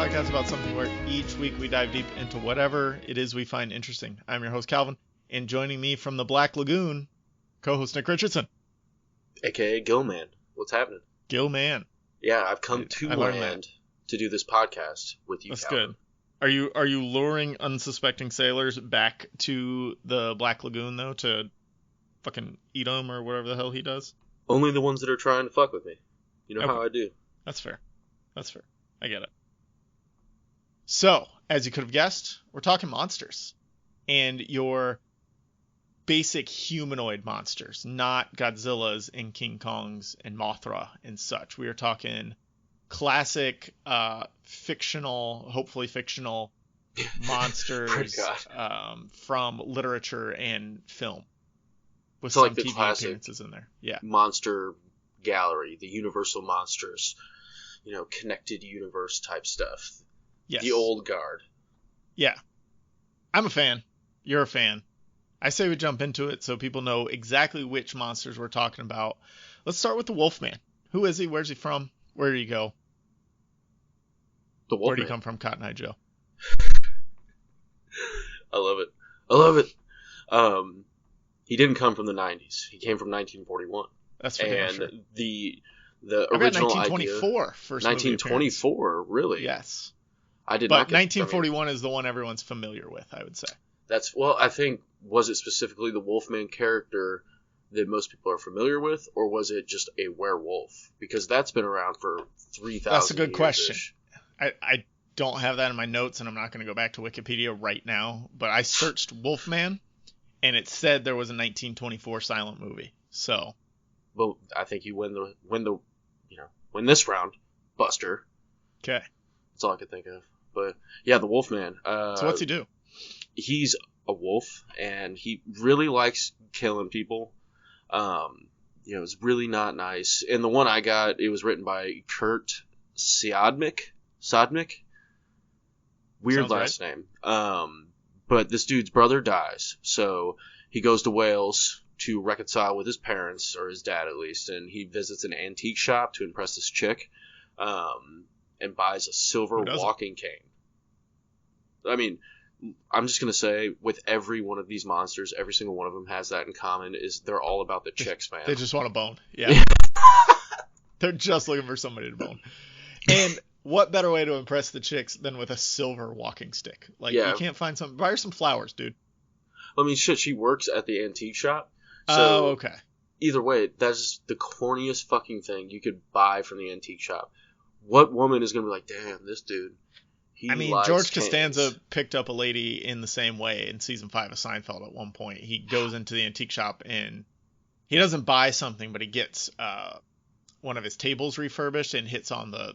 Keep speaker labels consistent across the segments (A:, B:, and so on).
A: podcast about something where each week we dive deep into whatever it is we find interesting. I'm your host, Calvin, and joining me from the Black Lagoon, co-host Nick Richardson.
B: AKA Gilman. What's happening?
A: Gilman.
B: Yeah, I've come to land to do this podcast with you,
A: That's
B: Calvin.
A: good. Are you luring unsuspecting sailors back to the Black Lagoon, though, to fucking eat them or whatever the hell he does?
B: Only the ones that are trying to fuck with me. You know how I do.
A: That's fair. I get it. So, as you could have guessed, we're talking monsters. And your basic humanoid monsters, not Godzillas and King Kongs and Mothra and such. We are talking classic, hopefully fictional monsters from literature and film. With
B: so
A: some
B: like the
A: TV
B: classic
A: appearances in there. Yeah.
B: monster gallery, the Universal Monsters, connected universe type stuff.
A: Yes.
B: The old guard.
A: Yeah. I'm a fan. You're a fan. I say we jump into it so people know exactly which monsters we're talking about. Let's start with the Wolfman. Who is he? Where's he from? Where did he go?
B: The Wolfman.
A: Where did he come from, Cotton Eye Joe?
B: I love it. He didn't come from the 90s. He came from 1941.
A: That's for damn sure.
B: And the original
A: 1924
B: idea,
A: first
B: 1924, really?
A: Yes.
B: I did
A: but
B: not. But
A: 1941 is the one everyone's familiar with, I would say.
B: I think, was it specifically the Wolfman character that most people are familiar with, or was it just a werewolf? Because that's been around for 3,000 years.
A: That's a good question. I don't have that in my notes, and I'm not going to go back to Wikipedia right now, but I searched Wolfman, and it said there was a 1924 silent movie. So,
B: well, I think you win this round, Buster.
A: Okay,
B: that's all I could think of. But yeah, the Wolfman.
A: So what's he do?
B: He's a wolf, and he really likes killing people. It's really not nice. And the one I got, it was written by Kurt Siodmak. Weird last name. But this dude's brother dies, so he goes to Wales to reconcile with his parents, or his dad at least, and he visits an antique shop to impress this chick, and buys a silver walking cane. I mean, I'm just going to say, with every one of these monsters, every single one of them has that in common, is they're all about the chicks, man.
A: They just want a bone. Yeah. They're just looking for somebody to bone. And what better way to impress the chicks than with a silver walking stick? You can't find some... Buy her some flowers, dude.
B: I mean, shit, she works at the antique shop.
A: So okay.
B: Either way, that's the corniest fucking thing you could buy from the antique shop. What woman is going to be like, damn, this dude...
A: George Costanza picked up a lady in the same way in season 5 of Seinfeld at one point. He goes into the antique shop and he doesn't buy something, but he gets one of his tables refurbished and hits on the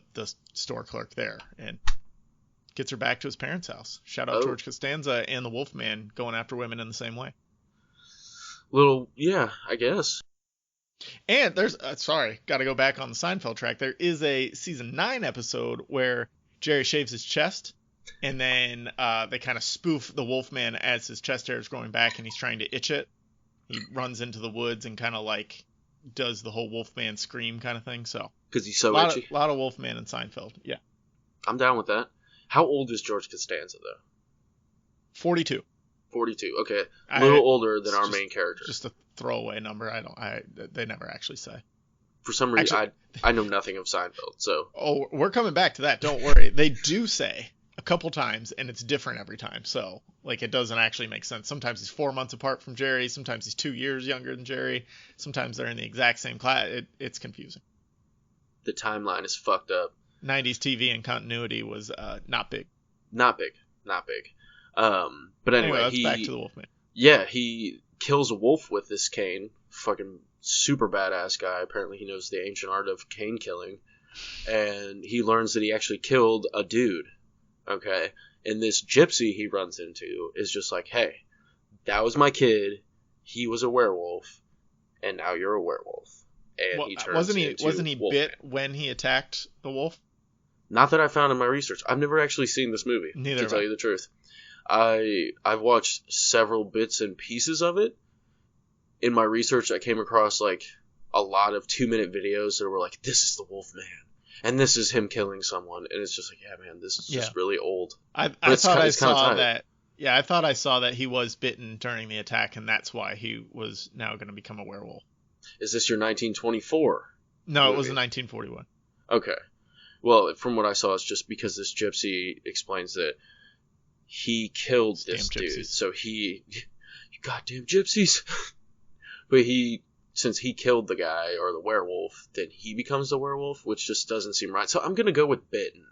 A: store clerk there and gets her back to his parents' house. Shout out George Costanza and the Wolfman going after women in the same way.
B: I guess.
A: And there's, got to go back on the Seinfeld track. There is a season 9 episode where Jerry shaves his chest, and then they kind of spoof the Wolfman as his chest hair is growing back, and he's trying to itch it. He runs into the woods and kind of does the whole Wolfman scream kind of thing. So
B: because he's so itchy.
A: A lot of Wolfman in Seinfeld. Yeah,
B: I'm down with that. How old is George Costanza though?
A: 42.
B: 42. Okay, a little older than our main character.
A: Just a throwaway number. They never actually say.
B: For some reason, I know nothing of Seinfeld, so...
A: Oh, we're coming back to that. Don't worry. They do say a couple times, and it's different every time. So, it doesn't actually make sense. Sometimes he's 4 months apart from Jerry. Sometimes he's 2 years younger than Jerry. Sometimes they're in the exact same class. It's confusing.
B: The timeline is fucked up.
A: 90s TV and continuity was not big.
B: Not big. But anyway,
A: let's back to the Wolfman.
B: Yeah, he kills a wolf with this cane. Fucking... super badass guy. Apparently he knows the ancient art of cane killing, and he learns that he actually killed a dude. Okay, and this gypsy he runs into is just like, hey, that was my kid, he was a werewolf, and now you're a werewolf. And he turns
A: wasn't he
B: Wolfman.
A: bit when he attacked the wolf?
B: Not that I found in my research. I've never actually seen this movie.
A: Neither
B: to tell you the truth. I've watched several bits and pieces of it. In my research, I came across a lot of 2-minute videos that were like, this is the Wolfman. And this is him killing someone, and it's just like, yeah, man, this is just really old.
A: I thought I saw that. Yeah, I thought I saw that he was bitten during the attack, and that's why he was now going to become a werewolf.
B: Is this your 1924?
A: No, movie? It was in 1941.
B: Okay. Well, from what I saw, it's just because this gypsy explains that he killed this dude. So you goddamn gypsies. But since he killed the guy, or the werewolf, then he becomes the werewolf, which just doesn't seem right. So I'm going to go with bitten.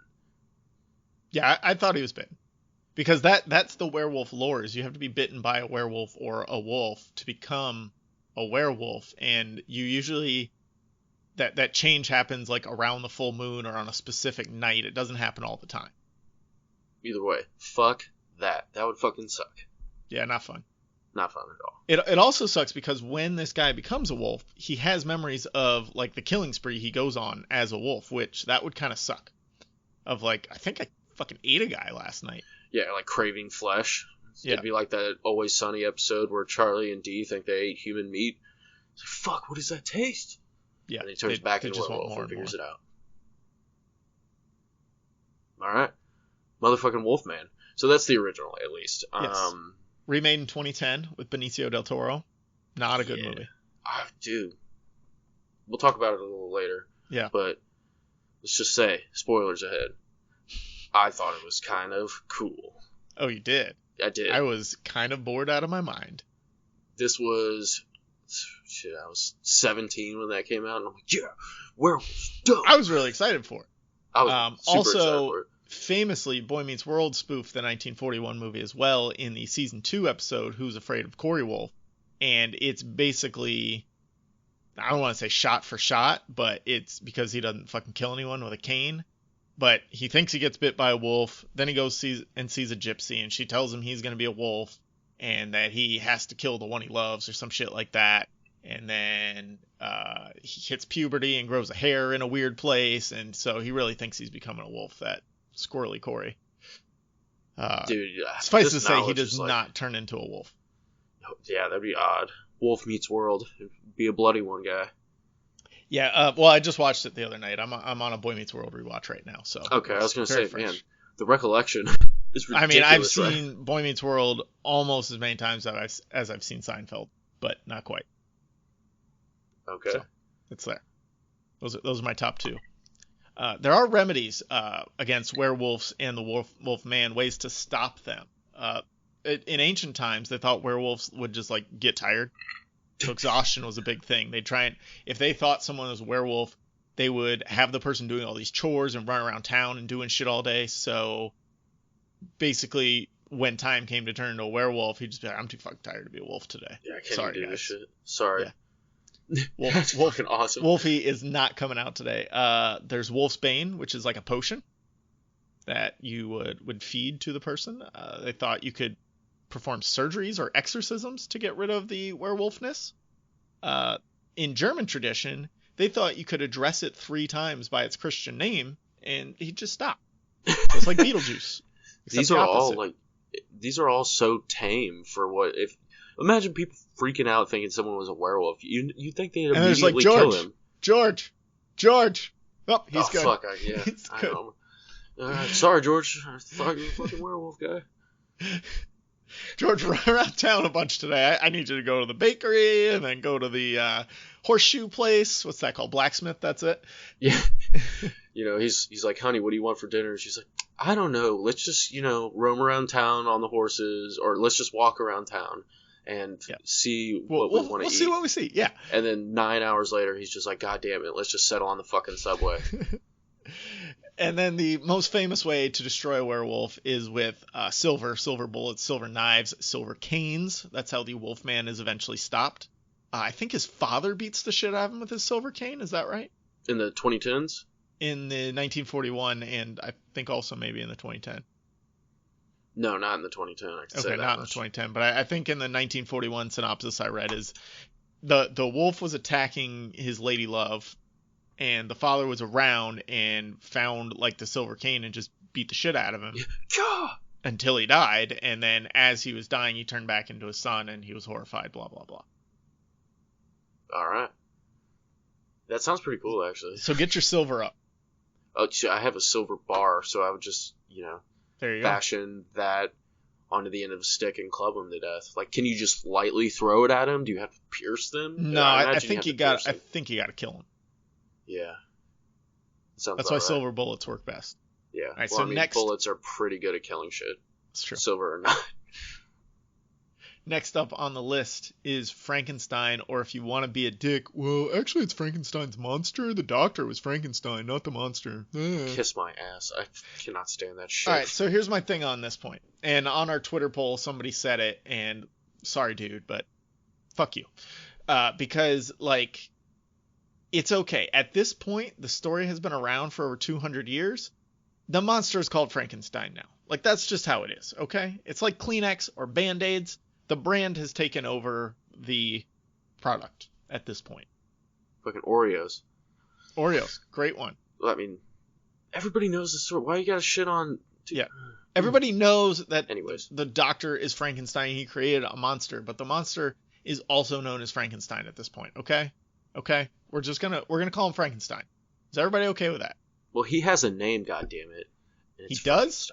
A: Yeah, I thought he was bitten. Because that's the werewolf lore, is you have to be bitten by a werewolf or a wolf to become a werewolf. And you usually... That change happens like around the full moon or on a specific night. It doesn't happen all the time.
B: Either way, fuck that. That would fucking suck.
A: Yeah, not fun.
B: Not fun at all.
A: It also sucks because when this guy becomes a wolf, he has memories of like the killing spree he goes on as a wolf, which that would kind of suck. Of like, I think I fucking ate a guy last night.
B: Yeah, like craving flesh.
A: Yeah.
B: It'd be like that Always Sunny episode where Charlie and Dee think they ate human meat. It's like, fuck, what does that taste?
A: Yeah,
B: and he turns back into a werewolf and figures it out. Alright. Motherfucking Wolfman. So that's the original, at least.
A: Yes. Remade in 2010 with Benicio del Toro. Not a good movie.
B: Dude. We'll talk about it a little later.
A: Yeah.
B: But let's just say, spoilers ahead. I thought it was kind of cool.
A: Oh, you did?
B: I did.
A: I was kind of bored out of my mind.
B: This was... Shit, I was 17 when that came out, and I'm like, yeah, werewolves, dope.
A: I was really excited for it.
B: I was super excited for it.
A: Famously, Boy Meets World spoofed the 1941 movie as well in the season 2 episode, Who's Afraid of Cory Wolf? And it's basically, I don't want to say shot for shot, but it's because he doesn't fucking kill anyone with a cane. But he thinks he gets bit by a wolf, then he goes sees a gypsy, and she tells him he's going to be a wolf, and that he has to kill the one he loves or some shit like that. And then he hits puberty and grows a hair in a weird place, and so he really thinks he's becoming a wolf, that squirrely Cory.
B: Dude,
A: suffice to say, he does not turn into a wolf.
B: Yeah, that'd be odd. Wolf Meets World. It'd be a bloody one guy.
A: Yeah, well, I just watched it the other night. I'm on a Boy Meets World rewatch right now. So
B: okay, I was going to say, fresh. Man, the recollection is ridiculous.
A: I mean, I've seen Boy Meets World almost as many times as I've seen Seinfeld, but not quite.
B: Okay.
A: So, it's there. Those are my top two. There are remedies against werewolves and the wolf man, ways to stop them. In ancient times, they thought werewolves would just like get tired. So exhaustion was a big thing. They'd try and, if they thought someone was a werewolf, they would have the person doing all these chores and run around town and doing shit all day. So basically, when time came to turn into a werewolf, he'd just be like, I'm too fucking tired to be a wolf today.
B: Yeah, I can't do this shit. Sorry.
A: Yeah. That's
B: fucking awesome.
A: Wolfie is not coming out today. There's Wolf's Bane, which is like a potion that you would feed to the person. They thought you could perform surgeries or exorcisms to get rid of the werewolfness. In German tradition, they thought you could address it 3 times by its Christian name, and he'd just stop. So it's like Beetlejuice.
B: These are all so tame for what if. Imagine people freaking out thinking someone was a werewolf. You think they'd immediately kill him.
A: George! Oh, he's good.
B: Fuck, I know. Sorry, George. I thought you were a fucking werewolf guy.
A: George, run around town a bunch today. I need you to go to the bakery and then go to the horseshoe place. What's that called? Blacksmith, that's it?
B: Yeah. He's like, honey, what do you want for dinner? She's like, I don't know. Let's just, roam around town on the horses, or let's just walk around town and see what we want to eat.
A: We'll see what we see, yeah.
B: And then 9 hours later, he's just like, God damn it, let's just settle on the fucking subway.
A: And then the most famous way to destroy a werewolf is with silver bullets, silver knives, silver canes. That's how the Wolfman is eventually stopped. I think his father beats the shit out of him with his silver cane. Is that right?
B: In the 2010s?
A: In the 1941, and I think also maybe in the 2010.
B: No, not in the 2010. I can say that
A: not
B: much.
A: In the 2010. But I think in the 1941 synopsis I read is the wolf was attacking his lady love, and the father was around and found like the silver cane and just beat the shit out of him until he died. And then as he was dying, he turned back into his son, and he was horrified. Blah blah blah.
B: All right, that sounds pretty cool, actually.
A: So get your silver up.
B: Oh, I have a silver bar, so I would just,
A: There you
B: fashion that onto the end of a stick and club him to death. Like, can you just lightly throw it at him? Do you have to pierce them?
A: go. No, I think you got. I think you got to kill him.
B: Yeah.
A: That's why silver bullets work best.
B: Yeah.
A: All right, so next,
B: bullets are pretty good at killing shit.
A: That's true.
B: Silver or not.
A: Next up on the list is Frankenstein, or if you want to be a dick, well, actually it's Frankenstein's monster. The doctor was Frankenstein, not the monster.
B: Kiss my ass. I cannot stand that shit.
A: All right, so here's my thing on this point. And on our Twitter poll, somebody said it, and sorry, dude, but fuck you. Because, like, it's okay. At this point, the story has been around for over 200 years. The monster is called Frankenstein now. Like, that's just how it is, okay? It's like Kleenex or Band-Aids. The brand has taken over the product at this point.
B: Fucking Oreos.
A: Oreos, great one.
B: Well, I mean, everybody knows the story. Why you gotta shit on...
A: Yeah. Everybody knows that
B: Anyways.
A: The doctor is Frankenstein. He created a monster, but the monster is also known as Frankenstein at this point, okay? Okay? We're gonna call him Frankenstein. Is everybody okay with that?
B: Well, he has a name, goddammit.
A: He does?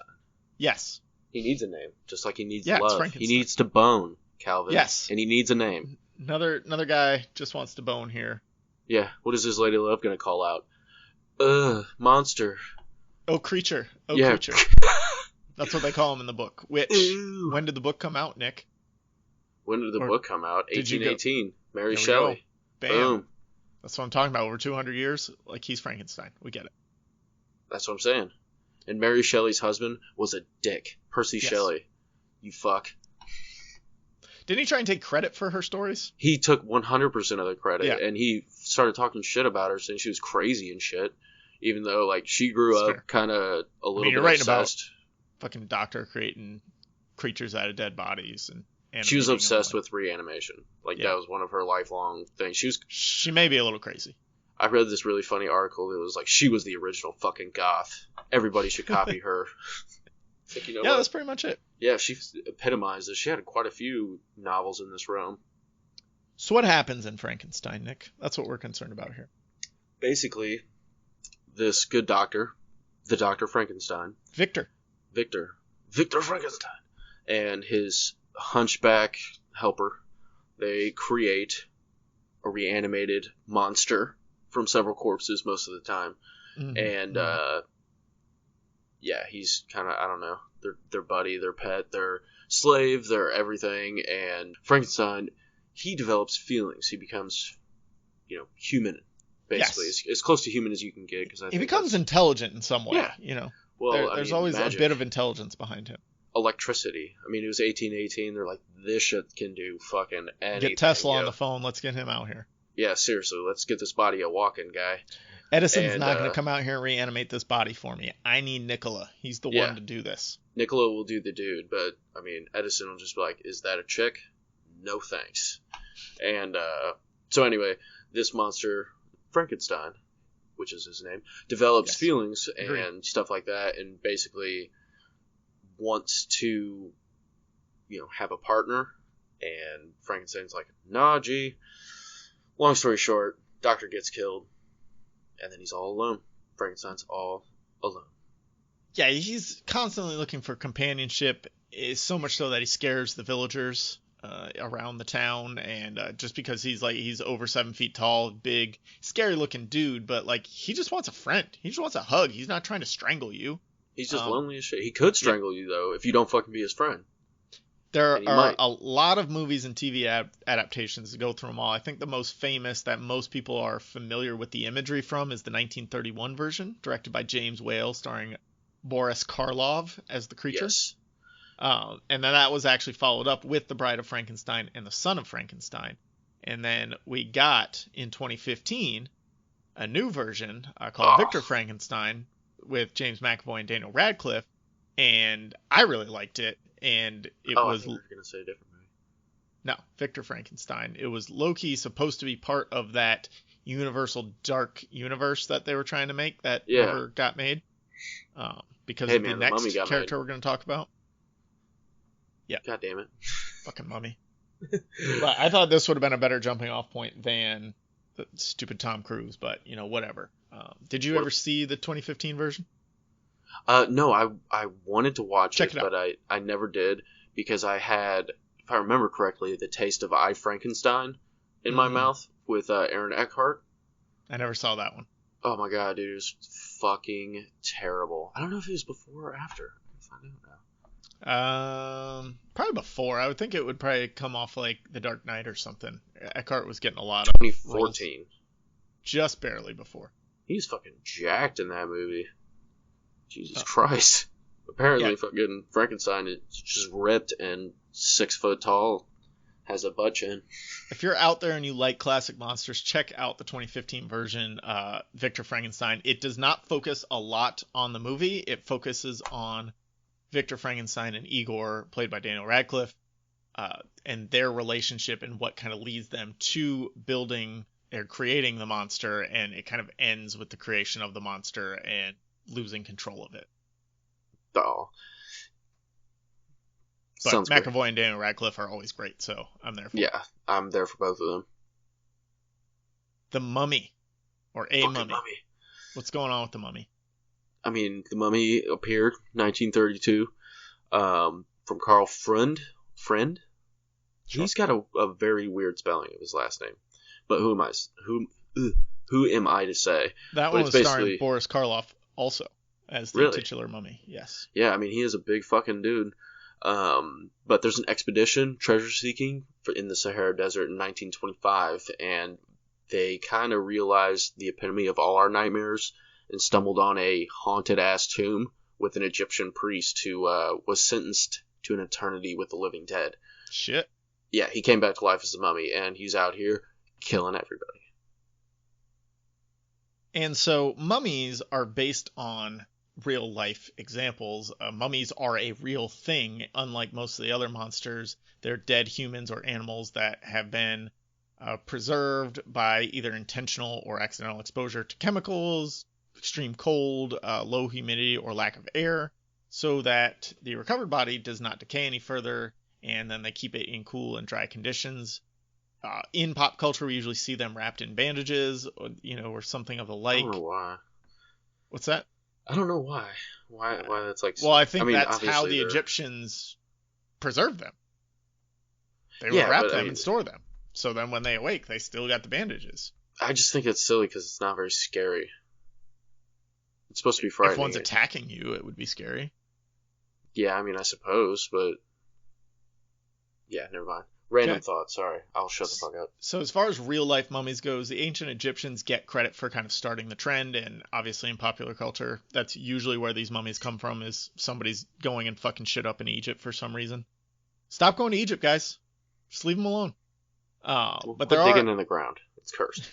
A: Yes.
B: He needs a name, just like he needs
A: It's
B: love.
A: Frankenstein.
B: He needs to bone, Calvin.
A: Yes.
B: And he needs a name.
A: Another guy just wants to bone here.
B: Yeah. What is his lady love gonna call out? Monster.
A: Oh, creature. Oh,
B: yeah.
A: creature. That's what they call him in the book. Which,
B: Ew.
A: when did the book come out, Nick?
B: When did the book come out? 1818. Mary
A: There we
B: Shelley.
A: Bam.
B: Boom.
A: That's what I'm talking about. Over 200 years, like he's Frankenstein. We get it.
B: That's what I'm saying. And Mary Shelley's husband was a dick. Percy
A: Yes.
B: Shelley. You fuck.
A: Didn't he try and take credit for her stories?
B: He took 100% of the credit,
A: Yeah.
B: and he started talking shit about her, saying she was crazy and shit. Even though, like, she grew
A: That's
B: up
A: fair.
B: kind of a little
A: you're
B: bit
A: right about
B: obsessed.
A: Fucking doctor creating creatures out of dead bodies and
B: She was
A: animating them,
B: obsessed
A: like-
B: with reanimation. Like,
A: Yeah.
B: that was one of her lifelong things.
A: She may be a little crazy.
B: I read this really funny article. It was like, she was the original fucking goth. Everybody should copy her. It's like, you know
A: Yeah,
B: what?
A: that's pretty much it.
B: Yeah, she epitomized this. She had quite a few novels in this realm.
A: So what happens in Frankenstein, Nick? That's what we're concerned about here.
B: Basically, this good doctor, the Dr. Frankenstein,
A: Victor
B: Frankenstein, and his hunchback helper, they create a reanimated monster from several corpses most of the time.
A: Mm-hmm.
B: And, yeah, he's kind of, I don't know, their buddy, their pet, their slave, their everything. And Frankenstein, he develops feelings. He becomes, human, basically.
A: Yes.
B: As close to human as you can get.
A: He becomes intelligent in some way,
B: Yeah. Well,
A: there's always
B: magic.
A: a bit of intelligence behind him.
B: Electricity. I mean, it was 1818. They're like, this shit can do fucking anything.
A: Get Tesla on the phone. Let's get him out here.
B: Yeah, seriously. Let's get this body a walking guy.
A: Edison's
B: And,
A: not going to come out here and reanimate this body for me. I need Nikola. He's the one to do this.
B: Nikola will do the dude, but, I mean, Edison will just be like, is that a chick? No thanks. And, so anyway, this monster, Frankenstein, which is his name, develops feelings and stuff like that, and basically wants to, have a partner, and Frankenstein's like, nah, G. Long story short, doctor gets killed, and then he's all alone. Frankenstein's all alone.
A: Yeah, he's constantly looking for companionship, so much so that he scares the villagers around the town, and just because he's over 7 feet tall, big, scary looking dude, but like he just wants a friend. He just wants a hug. He's not trying to strangle you.
B: He's just lonely as shit. He could strangle you though if you don't fucking be his friend.
A: There are a lot of movies and TV adaptations to go through them all. I think the most famous that most people are familiar with the imagery from is the 1931 version, directed by James Whale, starring Boris Karloff as the creature.
B: Yes.
A: And then that was actually followed up with The Bride of Frankenstein and The Son of Frankenstein. And then we got, in 2015, a new version called Victor Frankenstein with James McAvoy and Daniel Radcliffe. And I really liked it. And it was...
B: I thought you were going to say a different movie.
A: No, Victor Frankenstein. It was low-key supposed to be part of that Universal Dark Universe that they were trying to make that never got made. Because of the next character we're going to talk about. Yeah.
B: God damn it.
A: Fucking Mummy. But I thought this would have been a better jumping off point than the stupid Tom Cruise, but, whatever. Did you ever see the 2015 version?
B: No, I wanted to watch
A: Check
B: it,
A: it out.
B: but I never did because I had, if I remember correctly, the taste of I, Frankenstein in my mouth with Aaron Eckhart.
A: I never saw that one.
B: Oh my god, dude, it was fucking terrible. I don't know if it was before or after. I can find out now.
A: Probably before. I would think it would probably come off like The Dark Knight or something. Eckhart was getting a lot of
B: 2014.
A: roles. Just barely before.
B: He's fucking jacked in that movie. Jesus Christ. Apparently fucking Frankenstein is just ripped and 6 foot tall. Has a butt chin.
A: If you're out there and you like classic monsters, check out the 2015 version, Victor Frankenstein. It does not focus a lot on the movie. It focuses on Victor Frankenstein and Igor, played by Daniel Radcliffe, and their relationship and what kind of leads them to building or creating the monster, and it kind of ends with the creation of the monster and losing control of it.
B: Oh.
A: But
B: Sounds
A: McAvoy
B: great.
A: and Daniel Radcliffe are always great, so I'm there for it.
B: Yeah, I'm there for both of them.
A: The Mummy, or A
B: Fucking
A: Mummy.
B: Mummy.
A: What's going on with The Mummy?
B: I mean, The Mummy appeared 1932 from Carl Friend. Sure. He's got a very weird spelling of his last name. But who am I to say?
A: That one was starring Boris Karloff also as the titular mummy. Yes.
B: Yeah, I mean, he is a big fucking dude. But there's an expedition treasure seeking in the Sahara Desert in 1925, and they kind of realized the epitome of all our nightmares and stumbled on a haunted ass tomb with an Egyptian priest who was sentenced to an eternity with the living dead.
A: Shit.
B: Yeah, he came back to life as a mummy, and he's out here killing everybody.
A: And so mummies are based on real life examples. Mummies are a real thing, unlike most of the other monsters. They're dead humans or animals that have been preserved by either intentional or accidental exposure to chemicals, extreme cold, low humidity, or lack of air, so that the recovered body does not decay any further, and then they keep it in cool and dry conditions. In pop culture, we usually see them wrapped in bandages, or something of the like.
B: I don't know why.
A: What's that?
B: I don't know why. Why that's like...
A: Well, I think that's how the Egyptians preserved them. They would wrap them and store them. So then when they awake, they still got the bandages.
B: I just think it's silly because it's not very scary. It's supposed to be frightening.
A: If one's attacking you, it would be scary.
B: Yeah, I mean, I suppose, but... Yeah, never mind. Random thought, sorry. I'll shut the fuck up.
A: So as far as real-life mummies goes, the ancient Egyptians get credit for kind of starting the trend, and obviously in popular culture, that's usually where these mummies come from, is somebody's going and fucking shit up in Egypt for some reason. Stop going to Egypt, guys. Just leave them alone. But they're
B: digging in the ground. It's cursed.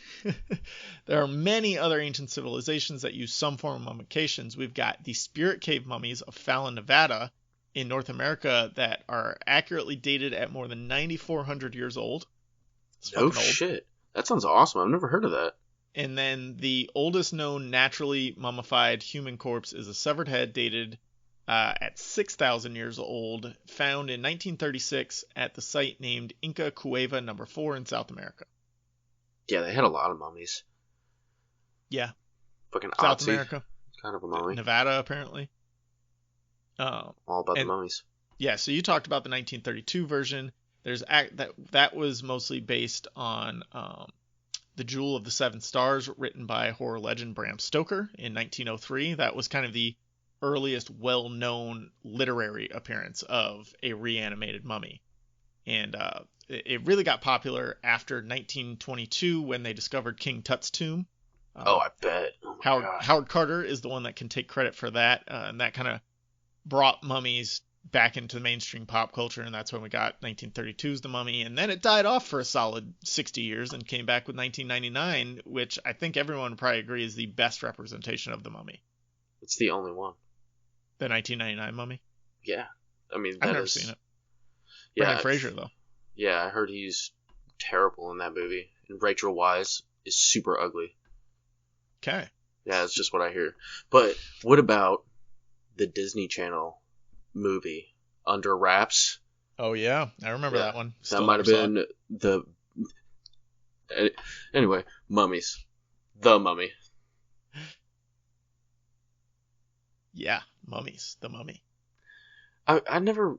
A: There are many other ancient civilizations that use some form of mummifications. We've got the spirit cave mummies of Fallon, Nevada, in North America that are accurately dated at more than 9,400 years old.
B: No shit. That sounds awesome. I've never heard of that.
A: And then the oldest known naturally mummified human corpse is a severed head dated at 6,000 years old, found in 1936 at the site named Inca Cueva No. 4 in South America.
B: Yeah, they had a lot of mummies.
A: Yeah.
B: Fucking
A: South
B: Otzi.
A: America.
B: It's kind of a mummy.
A: Nevada, apparently.
B: All about the mummies.
A: Yeah, so you talked about the 1932 version. There's that was mostly based on The Jewel of the Seven Stars, written by horror legend Bram Stoker in 1903. That was kind of the earliest well-known literary appearance of a reanimated mummy. And it really got popular after 1922 when they discovered King Tut's tomb.
B: I bet. Oh
A: Howard Carter is the one that can take credit for that, and that kind of brought mummies back into mainstream pop culture, and that's when we got 1932's The Mummy, and then it died off for a solid 60 years and came back with 1999, which I think everyone would probably agree is the best representation of The Mummy.
B: It's the only one.
A: The 1999 Mummy?
B: Yeah. I mean,
A: I've never seen it.
B: Yeah,
A: Brendan Fraser, though.
B: Yeah, I heard he's terrible in that movie, and Rachel Weisz is super ugly.
A: Okay.
B: Yeah, that's just what I hear. But what about the Disney Channel movie Under Wraps?
A: Oh yeah, I remember that one.
B: That might have been the... Anyway, mummies. The Mummy.
A: Yeah, mummies. The Mummy.
B: I never.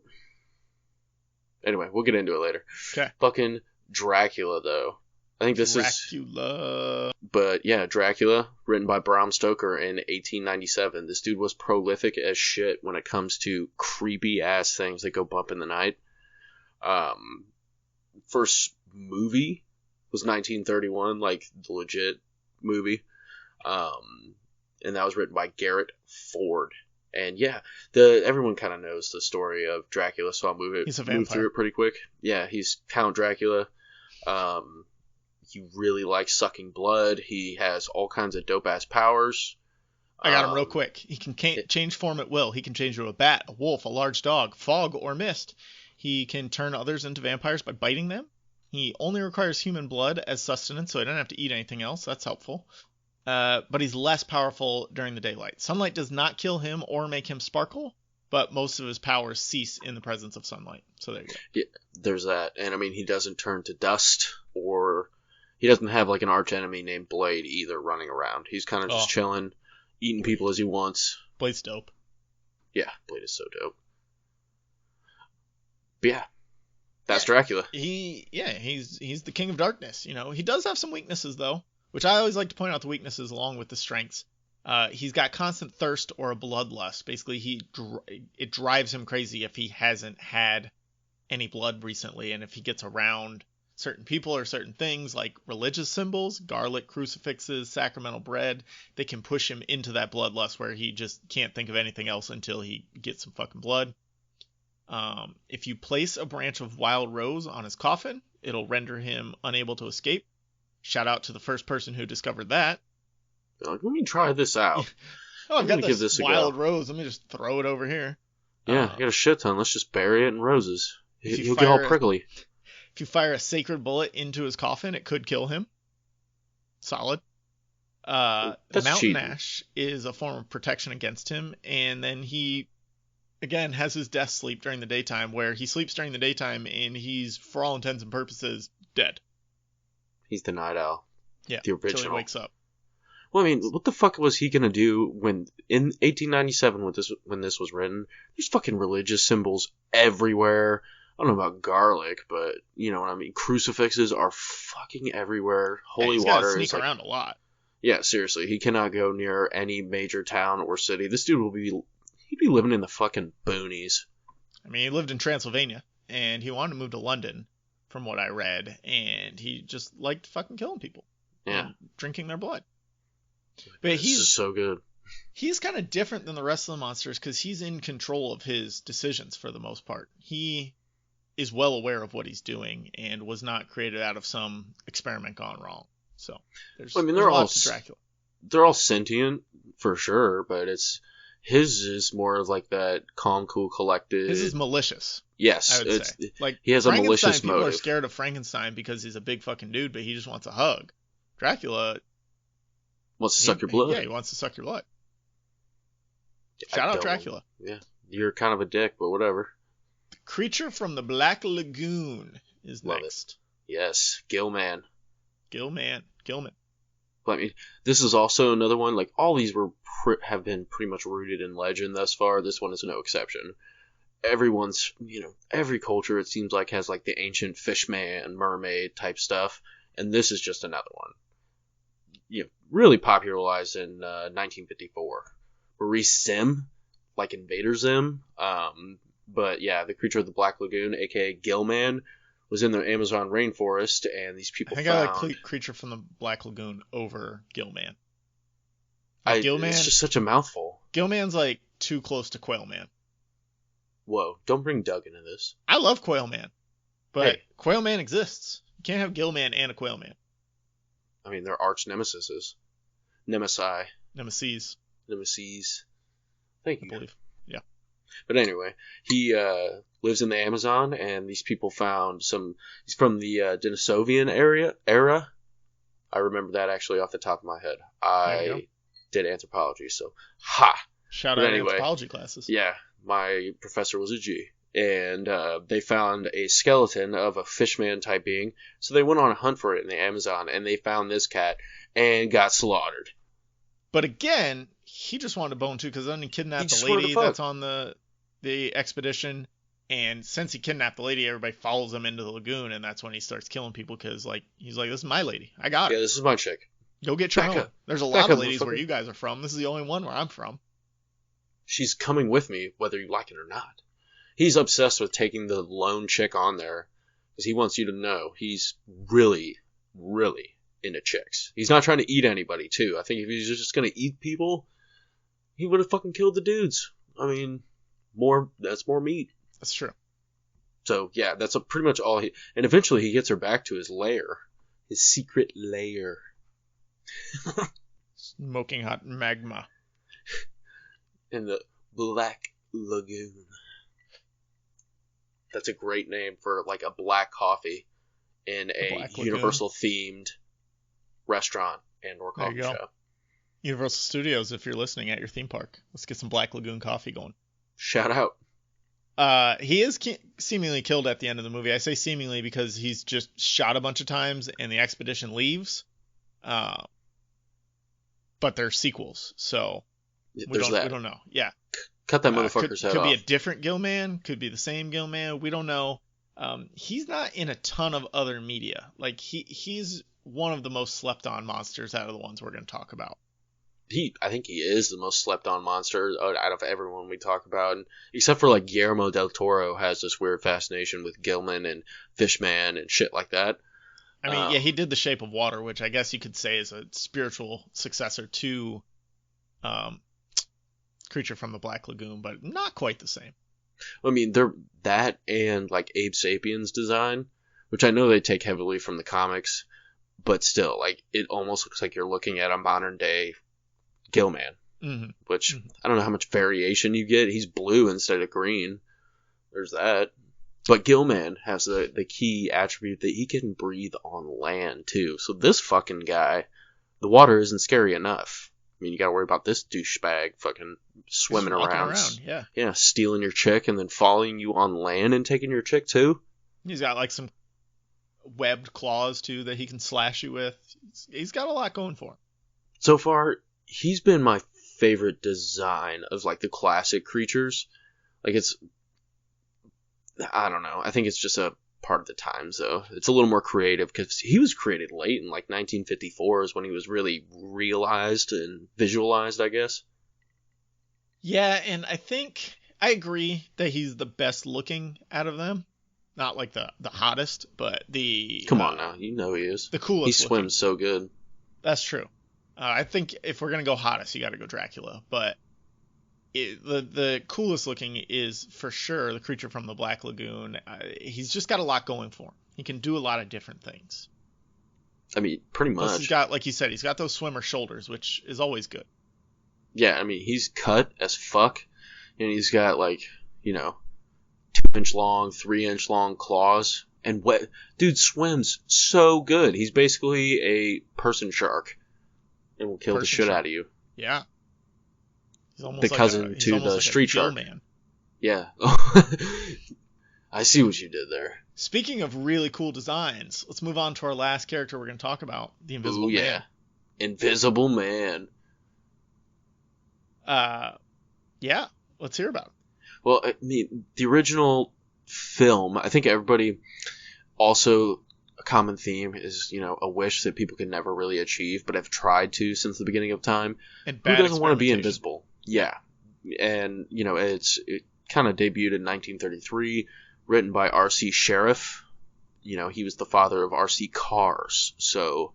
B: Anyway, we'll get into it later.
A: Okay.
B: Fucking Dracula, though. I think this
A: Dracula.
B: But yeah, Dracula, written by Bram Stoker in 1897. This dude was prolific as shit when it comes to creepy ass things that go bump in the night. First movie was 1931, like the legit movie. And that was written by Garrett Ford. And yeah, everyone kind of knows the story of Dracula, so I'll move through it pretty quick. Yeah, he's Count Dracula. He really likes sucking blood. He has all kinds of dope ass powers.
A: I got him real quick. He can change form at will. He can change into a bat, a wolf, a large dog, fog, or mist. He can turn others into vampires by biting them. He only requires human blood as sustenance, so he doesn't have to eat anything else. That's helpful. But he's less powerful during the daylight. Sunlight does not kill him or make him sparkle, but most of his powers cease in the presence of sunlight. So there you go.
B: Yeah, there's that. And I mean, he doesn't turn to dust, or he doesn't have like an arch enemy named Blade either running around. He's kind of just chilling, eating people as he wants.
A: Blade's dope.
B: Yeah, Blade is so dope. But yeah, that's Dracula.
A: He's the king of darkness. You know, he does have some weaknesses though, which I always like to point out the weaknesses along with the strengths. He's got constant thirst or a bloodlust. Basically, it drives him crazy if he hasn't had any blood recently, and if he gets around certain people or certain things like religious symbols, garlic, crucifixes, sacramental bread, they can push him into that bloodlust where he just can't think of anything else until he gets some fucking blood. If you place a branch of wild rose on his coffin, it'll render him unable to escape. Shout out to the first person who discovered that.
B: Like, let me try this out.
A: I've got this wild rose. Let me just throw it over here.
B: Yeah, I got a shit ton. Let's just bury it in roses. He'll get all prickly.
A: If you fire a sacred bullet into his coffin, it could kill him. Solid. The mountain ash is a form of protection against him, and then he, again, has his death sleep during the daytime, where he sleeps during the daytime, and he's, for all intents and purposes, dead.
B: He's the night owl.
A: Yeah,
B: the original.
A: Until he wakes up.
B: Well, I mean, what the fuck was he gonna do when, in 1897, when this was written, there's fucking religious symbols everywhere. I don't know about garlic, but you know what I mean. Crucifixes are fucking everywhere. Holy water
A: is sneak around a lot.
B: Yeah, seriously, he cannot go near any major town or city. This dude he'd be living in the fucking boonies.
A: I mean, he lived in Transylvania, and he wanted to move to London, from what I read, and he just liked fucking killing people.
B: Yeah.
A: And drinking their blood.
B: But this is so good.
A: He's kind of different than the rest of the monsters because he's in control of his decisions for the most part. He is well aware of what he's doing and was not created out of some experiment gone wrong. So there's a lot to Dracula.
B: They're all sentient for sure, but his is more like that calm, cool, collected.
A: His is malicious.
B: Yes,
A: I would say. Like,
B: he has a malicious motive.
A: People are scared of Frankenstein because he's a big fucking dude, but he just wants a hug. Dracula
B: wants to suck your blood.
A: Yeah, he wants to suck your blood. Shout out Dracula.
B: Yeah, you're kind of a dick, but whatever.
A: The creature from the Black Lagoon is
B: Love
A: next.
B: It. Yes, Gilman.
A: Gilman.
B: I mean, this is also another one. Like, all these have been pretty much rooted in legend thus far. This one is no exception. Everyone's, every culture, it seems like, has like the ancient fishman, mermaid type stuff, and this is just another one. Really popularized in 1954. Maurice Sim, like Invader Zim. But yeah, the creature of the Black Lagoon, aka Gilman, was in the Amazon rainforest, and these people
A: I like Creature from the Black Lagoon over Gilman.
B: Gilman, it's just such a mouthful.
A: Gilman's like too close to Quailman.
B: Whoa, don't bring Doug into this.
A: I love Quailman, but Quailman exists. You can't have Gilman and a Quailman.
B: I mean, they're arch nemesis. Nemesis. Thank you.
A: I believe. Yeah.
B: But anyway, he lives in the Amazon, and these people found he's from the Denisovian era. I remember that actually off the top of my head. I did anthropology, so
A: Shout out anthropology classes.
B: Yeah, my professor was a G. And they found a skeleton of a fishman type being, so they went on a hunt for it in the Amazon, and they found this cat and got slaughtered.
A: But again, he just wanted to bone too, because then he kidnapped the lady that's on the expedition. And since he kidnapped the lady, everybody follows him into the lagoon, and that's when he starts killing people because, like, he's like, "This is my lady. I got her.
B: Yeah, this is my chick.
A: Go get your own. There's a lot of ladies where you guys are from. This is the only one where I'm from.
B: She's coming with me, whether you like it or not." He's obsessed with taking the lone chick on there because he wants you to know he's really, really into chicks. He's not trying to eat anybody, too. I think if he was just going to eat people, he would have fucking killed the dudes. I mean, that's more meat.
A: That's true.
B: So, yeah, that's pretty much all he... And eventually he gets her back to his lair. His secret lair.
A: Smoking hot magma.
B: In the Black Lagoon. That's a great name for, like, a black coffee in a Universal-themed restaurant and/or coffee shop.
A: Universal Studios, if you're listening at your theme park. Let's get some Black Lagoon coffee going.
B: Shout out.
A: He is seemingly killed at the end of the movie. I say seemingly because he's just shot a bunch of times and the expedition leaves. But they're sequels, so we don't know. Yeah.
B: Cut that motherfucker's head off.
A: Could be a different Gillman, could be the same Gillman. We don't know. He's not in a ton of other media. Like he's one of the most slept on monsters out of the ones we're going to talk about.
B: I think he is the most slept on monster out of everyone we talk about, and except for like Guillermo del Toro has this weird fascination with Gilman and Fishman and shit like that.
A: I mean, yeah, he did The Shape of Water, which I guess you could say is a spiritual successor to Creature from the Black Lagoon, but not quite the same.
B: I mean, they're that and like Abe Sapien's design, which I know they take heavily from the comics, but still, like, it almost looks like you're looking at a modern day Gillman, which I don't know how much variation you get. He's blue instead of green. There's that. But Gillman has the key attribute that he can breathe on land too. So this fucking guy, the water isn't scary enough. I mean, you gotta worry about this douchebag fucking swimming around. Yeah, stealing your chick and then following you on land and taking your chick too.
A: He's got like some webbed claws too that he can slash you with. He's got a lot going for him.
B: So far, he's been my favorite design of like the classic creatures. Like I don't know. I think it's just a part of the times though. It's a little more creative because he was created late in like 1954 is when he was really realized and visualized, I guess.
A: Yeah, and I think I agree that he's the best looking out of them. Not like the hottest, but the...
B: Come on now, you know he is.
A: The coolest.
B: He swims so good.
A: That's true. I think if we're going to go hottest, you got to go Dracula. But the coolest looking is for sure the Creature from the Black Lagoon. He's just got a lot going for him. He can do a lot of different things.
B: I mean, pretty much.
A: Plus he's got, like you said, he's got those swimmer shoulders, which is always good.
B: Yeah, I mean, he's cut as fuck. And he's got, like, 2-inch long, 3-inch long claws. And dude swims so good. He's basically a person shark. And will kill the shit out of you.
A: Yeah. He's almost
B: the cousin to the street shark.
A: Man.
B: Yeah. I see what you did there.
A: Speaking of really cool designs, let's move on to our last character we're going to talk about, the Invisible Man.
B: Invisible Man.
A: Yeah, let's hear about it.
B: Well, I mean, the original film, I think everybody also... A common theme is, a wish that people can never really achieve, but have tried to since the beginning of time.
A: And
B: who doesn't want to be invisible? Yeah. And, it kind of debuted in 1933, written by R.C. Sheriff. He was the father of R.C. Cars. So,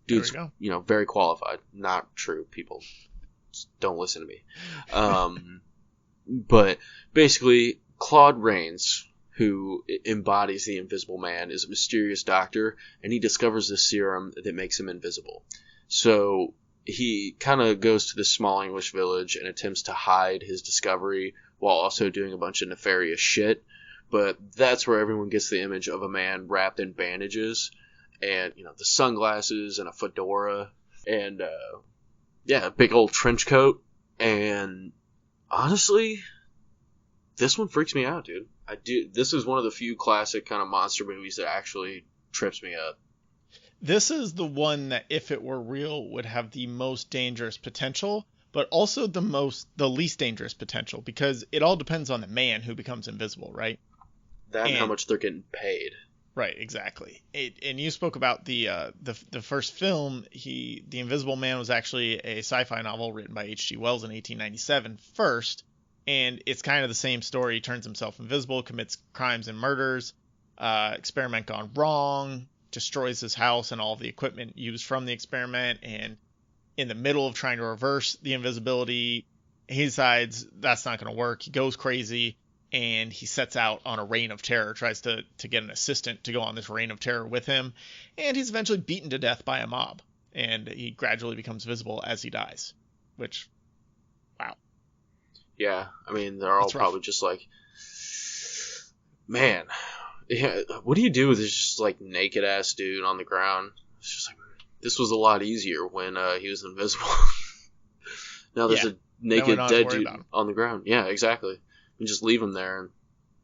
B: dude's, very qualified. Not true, people. Just don't listen to me. But, basically, Claude Rains, who embodies the Invisible Man, is a mysterious doctor, and he discovers this serum that makes him invisible. So he kind of goes to this small English village and attempts to hide his discovery while also doing a bunch of nefarious shit. But that's where everyone gets the image of a man wrapped in bandages and, the sunglasses and a fedora and, a big old trench coat. And honestly, this one freaks me out, dude. This is one of the few classic kind of monster movies that actually trips me up.
A: This is the one that, if it were real, would have the most dangerous potential, but also the least dangerous potential, because it all depends on the man who becomes invisible, right?
B: That and how much they're getting paid.
A: Right, exactly. And you spoke about the first film. The Invisible Man was actually a sci-fi novel written by H.G. Wells in 1897 first, and it's kind of the same story. He turns himself invisible, commits crimes and murders, experiment gone wrong, destroys his house and all of the equipment used from the experiment, and in the middle of trying to reverse the invisibility, he decides that's not going to work. He goes crazy, and he sets out on a reign of terror, tries to get an assistant to go on this reign of terror with him, and he's eventually beaten to death by a mob, and he gradually becomes visible as he dies, which, wow.
B: Yeah, I mean, they're all probably just like, man, yeah, what do you do with this just like naked ass dude on the ground? It's just like, this was a lot easier when he was invisible. Now there's a naked dead dude on the ground. Yeah, exactly. You just leave him there. And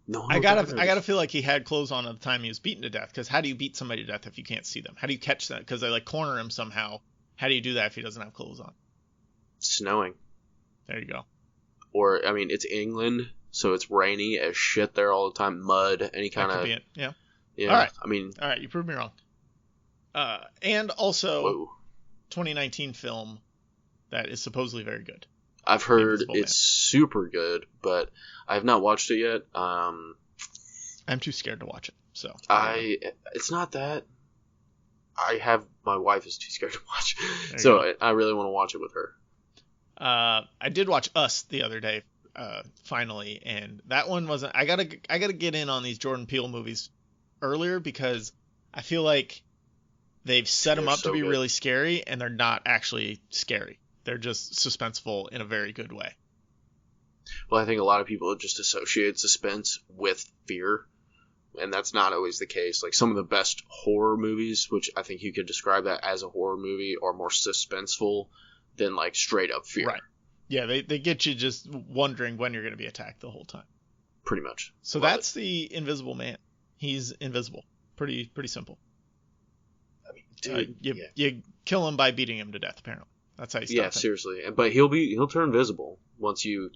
B: no,
A: I gotta feel like he had clothes on at the time he was beaten to death, because how do you beat somebody to death if you can't see them? How do you catch them? Because they like corner him somehow. How do you do that if he doesn't have clothes on?
B: Snowing.
A: There you go.
B: Or, I mean, it's England, so it's rainy as shit there all the time. Mud, any kind of...
A: Yeah.
B: Yeah,
A: all right.
B: I mean...
A: All right, you proved me wrong. And also, 2019 film that is supposedly very good.
B: I've heard it's super good, but I have not watched it yet. I'm
A: too scared to watch it, so...
B: It's not that. My wife is too scared to watch, so I really want to watch it with her.
A: I did watch Us the other day, finally, and that one wasn't... I gotta get in on these Jordan Peele movies earlier, because I feel like they've set them up to be really scary, and they're not actually scary. They're just suspenseful in a very good way.
B: Well, I think a lot of people just associate suspense with fear, and that's not always the case. Like, some of the best horror movies, which I think you could describe that as a horror movie, are more suspenseful than, like, straight up fear. Right.
A: Yeah, they get you just wondering when you're going to be attacked the whole time.
B: Pretty much.
A: So that's the Invisible Man. He's invisible. Pretty simple.
B: I mean, dude,
A: you kill him by beating him to death, apparently. That's how you stop him.
B: Yeah, seriously. But he'll turn invisible once you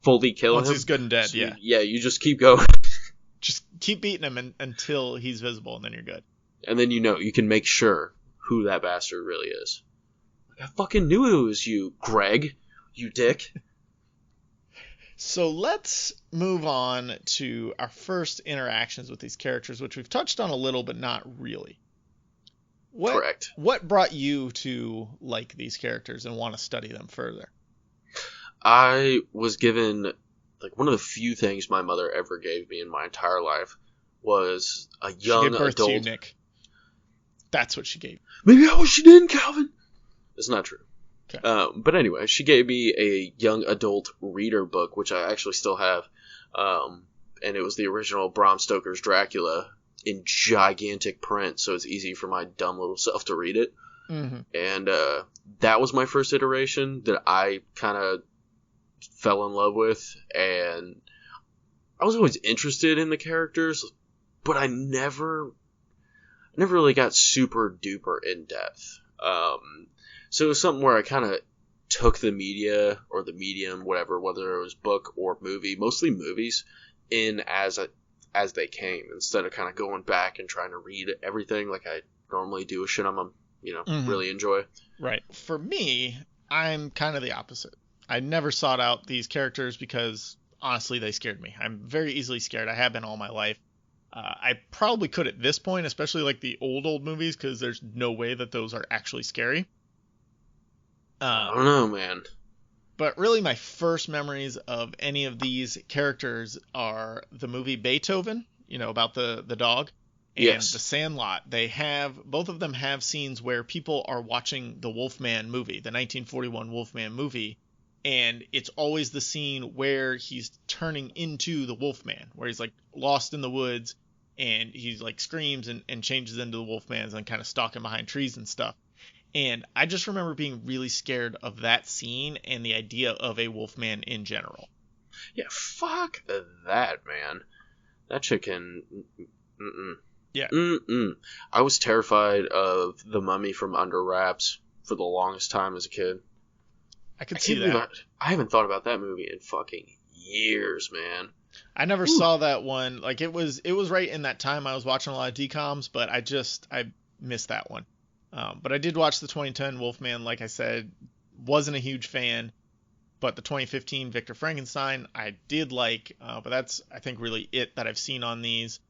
B: fully kill him.
A: Once he's good and dead, so,
B: yeah, you just keep going.
A: Just keep beating him until he's visible, and then you're good.
B: And then you can make sure who that bastard really is. I fucking knew it was you, Greg. You dick.
A: So let's move on to our first interactions with these characters, which we've touched on a little, but not really.
B: Correct.
A: What brought you to like these characters and want to study them further?
B: I was given, like, one of the few things my mother ever gave me in my entire life was a young
A: she gave birth
B: adult.
A: To you, Nick. That's what she gave.
B: Maybe she didn't, Calvin. It's not true.
A: Okay.
B: But anyway, she gave me a young adult reader book, which I actually still have. And it was the original Bram Stoker's Dracula in gigantic print, so it's easy for my dumb little self to read it.
A: Mm-hmm.
B: And that was my first iteration that I kind of fell in love with. And I was always interested in the characters, but I never really got super duper in depth. So it was something where I kind of took the media or the medium, whatever, whether it was book or movie, mostly movies, in as they came, instead of kind of going back and trying to read everything like I normally do a shit I'm really enjoy.
A: Right. For me, I'm kind of the opposite. I never sought out these characters because, honestly, they scared me. I'm very easily scared. I have been all my life. I probably could at this point, especially like the old movies, because there's no way that those are actually scary.
B: I don't know, man.
A: But really, my first memories of any of these characters are the movie Beethoven, about the dog, and The Sandlot. Both of them have scenes where people are watching the Wolfman movie, the 1941 Wolfman movie, and it's always the scene where he's turning into the Wolfman, where he's like lost in the woods, and he's like screams and changes into the Wolfman and kind of stalking behind trees and stuff. And I just remember being really scared of that scene and the idea of a Wolfman in general.
B: Yeah, fuck that, man. That chicken...
A: Yeah.
B: I was terrified of The Mummy from Under Wraps for the longest time as a kid.
A: I could see that.
B: I haven't thought about that movie in fucking years, man.
A: I never saw that one. Like it was right in that time I was watching a lot of DComs, but I missed that one. But I did watch the 2010 Wolfman. Like I said, wasn't a huge fan, but the 2015 Victor Frankenstein I did like. But that's, I think, really it that I've seen on these.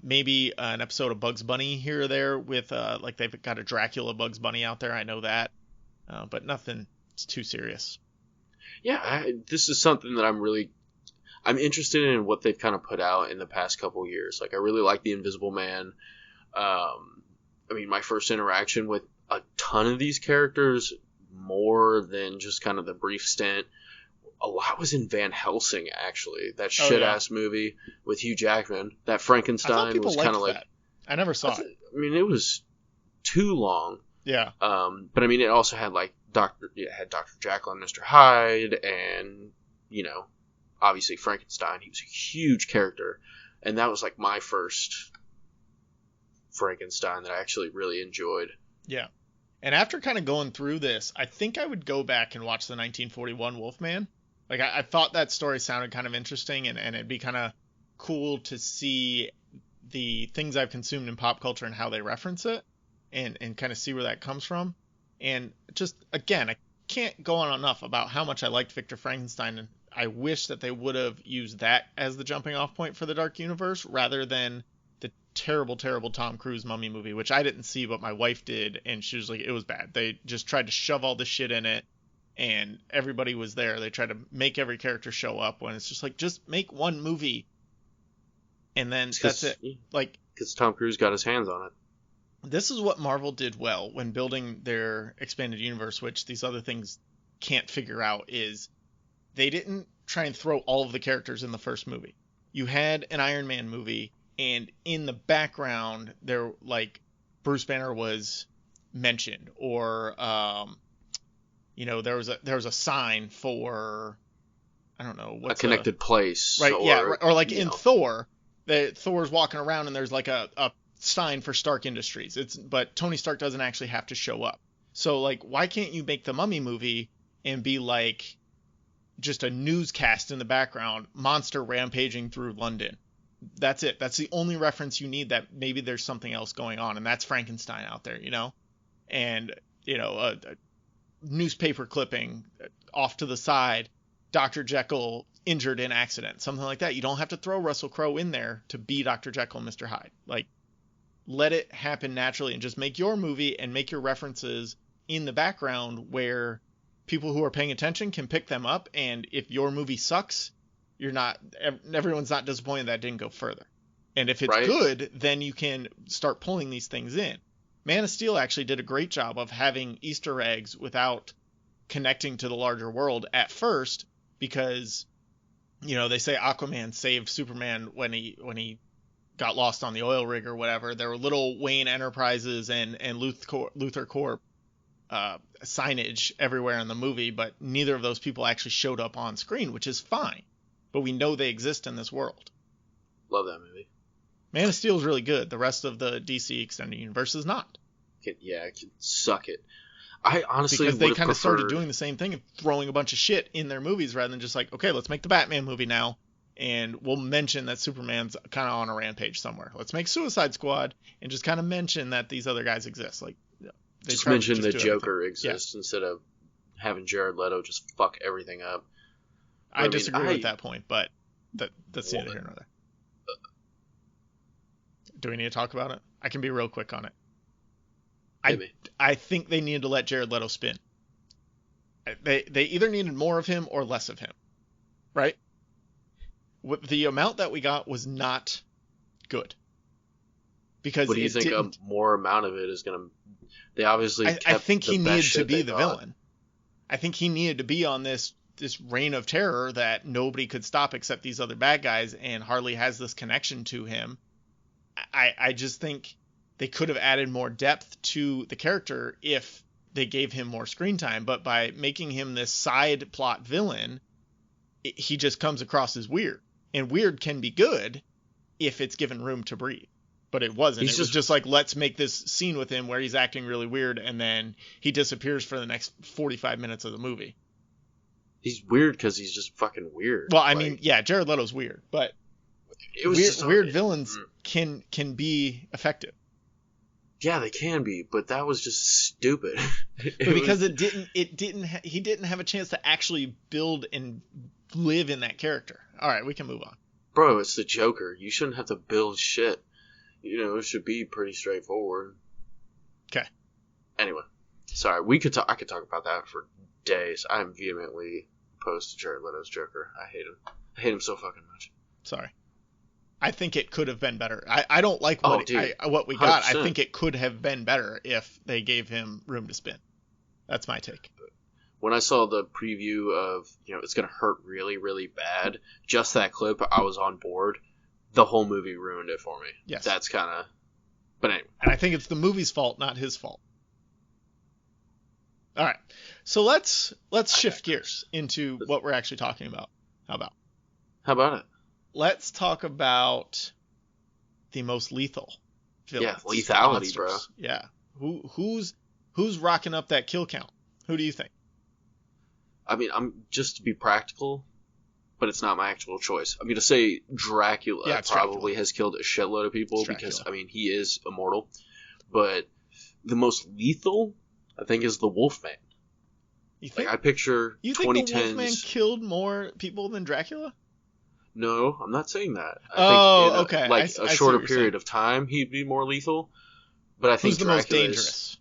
A: Maybe an episode of Bugs Bunny here or there with like they've got a Dracula Bugs Bunny out there. I know that, but nothing too serious.
B: Yeah, this is something that I'm interested in what they've kind of put out in the past couple years. Like, I really like The Invisible Man. I mean, my first interaction with a ton of these characters, more than just kind of the brief stint, a lot was in Van Helsing, actually. That shit-ass movie with Hugh Jackman. That Frankenstein was kind of like...
A: I never saw it.
B: I mean, it was too long.
A: Yeah.
B: But I mean, it also had like Dr. Jekyll and Mr. Hyde, and obviously Frankenstein. He was a huge character, and that was like my first Frankenstein that I actually really enjoyed.
A: Yeah. And after kind of going through this, I think I would go back and watch the 1941 Wolfman. Like I thought that story sounded kind of interesting, and it'd be kind of cool to see the things I've consumed in pop culture and how they reference it, and kind of see where that comes from. And just, again, I can't go on enough about how much I liked Victor Frankenstein, and I wish that they would have used that as the jumping off point for the Dark Universe rather than the terrible, terrible Tom Cruise Mummy movie, which I didn't see, but my wife did, and she was like, it was bad. They just tried to shove all this shit in it, and everybody was there. They tried to make every character show up, when it's just like, just make one movie, and then that's it. Like,
B: because Tom Cruise got his hands on it.
A: This is what Marvel did well when building their expanded universe, which these other things can't figure out, is they didn't try and throw all of the characters in the first movie. You had an Iron Man movie, and in the background, there, like, Bruce Banner was mentioned, or there was a sign for, I don't know, what's
B: a connected place,
A: right? Or like in Thor, Thor's walking around and there's like a sign for Stark Industries. But Tony Stark doesn't actually have to show up. So like, why can't you make the Mummy movie and be like just a newscast in the background, monster rampaging through London? That's it. That's the only reference you need, that maybe there's something else going on, and that's Frankenstein out there, and a newspaper clipping off to the side, Dr. Jekyll injured in accident, something like that. You don't have to throw Russell Crowe in there to be Dr. Jekyll and Mr. Hyde. Like, let it happen naturally, and just make your movie and make your references in the background where people who are paying attention can pick them up. And if your movie sucks, everyone's not disappointed that it didn't go further. And if it's good, then you can start pulling these things in. Man of Steel actually did a great job of having Easter eggs without connecting to the larger world at first, because, they say Aquaman saved Superman when he got lost on the oil rig or whatever. There were little Wayne Enterprises and Luthor Corp signage everywhere in the movie, but neither of those people actually showed up on screen, which is fine. But we know they exist in this world.
B: Love that movie.
A: Man of Steel is really good. The rest of the DC Extended Universe is not.
B: It can suck it. I honestly
A: because they kind of started doing the same thing and throwing a bunch of shit in their movies rather than just like, okay, let's make the Batman movie now, and we'll mention that Superman's kind of on a rampage somewhere. Let's make Suicide Squad and just kind of mention that these other guys exist. Like, they
B: just mention the Joker exists instead of having Jared Leto just fuck everything up.
A: I disagree with that point, but that's neither here nor there. Do we need to talk about it? I can be real quick on it. I think they needed to let Jared Leto spin. They either needed more of him or less of him, right? The amount that we got was not good. Because
B: what do you think a more amount of it is going to... They obviously
A: I think he needed to be the villain. I think he needed to be on this reign of terror that nobody could stop except these other bad guys, and Harley has this connection to him. I just think they could have added more depth to the character if they gave him more screen time, but by making him this side plot villain, he just comes across as weird. And weird can be good if it's given room to breathe. But it wasn't.
B: He's
A: It was just like, let's make this scene with him where he's acting really weird, and then he disappears for the next 45 minutes of the movie.
B: He's weird because he's just fucking weird.
A: Well, I mean, yeah, Jared Leto's weird, but
B: it was
A: weird villains can be effective.
B: Yeah, they can be, but that was just stupid.
A: Because he didn't have a chance to actually build and live in that character. All right, we can move on.
B: Bro, it's the Joker. You shouldn't have to build shit. You know, it should be pretty straightforward.
A: Okay.
B: Anyway, sorry. I could talk about that for days. I'm vehemently opposed to Jared Leto's Joker. I hate him. I hate him so fucking much.
A: Sorry. I think it could have been better. I don't like what we got. 100%. I think it could have been better if they gave him room to spin. That's my take.
B: When I saw the preview of, it's going to hurt really, really bad, just that clip, I was on board. The whole movie ruined it for me.
A: Yes.
B: That's kind of... But anyway.
A: And I think it's the movie's fault, not his fault. All right. So let's shift gears into what we're actually talking about. How about it? Let's talk about the most lethal villains.
B: Yeah, lethality,
A: monsters.
B: Bro.
A: Yeah. Who's rocking up that kill count? Who do you think?
B: I mean, I'm just to be practical, but it's not my actual choice. I'm going to say Dracula probably has killed a shitload of people because, I mean, he is immortal. But the most lethal, I think, is the Wolfman.
A: You think?
B: I picture 2010s.
A: You think the Wolfman killed more people than Dracula?
B: No, I'm not saying that.
A: I think okay.
B: A shorter period of time, he'd be more lethal. But I think
A: who's the most dangerous?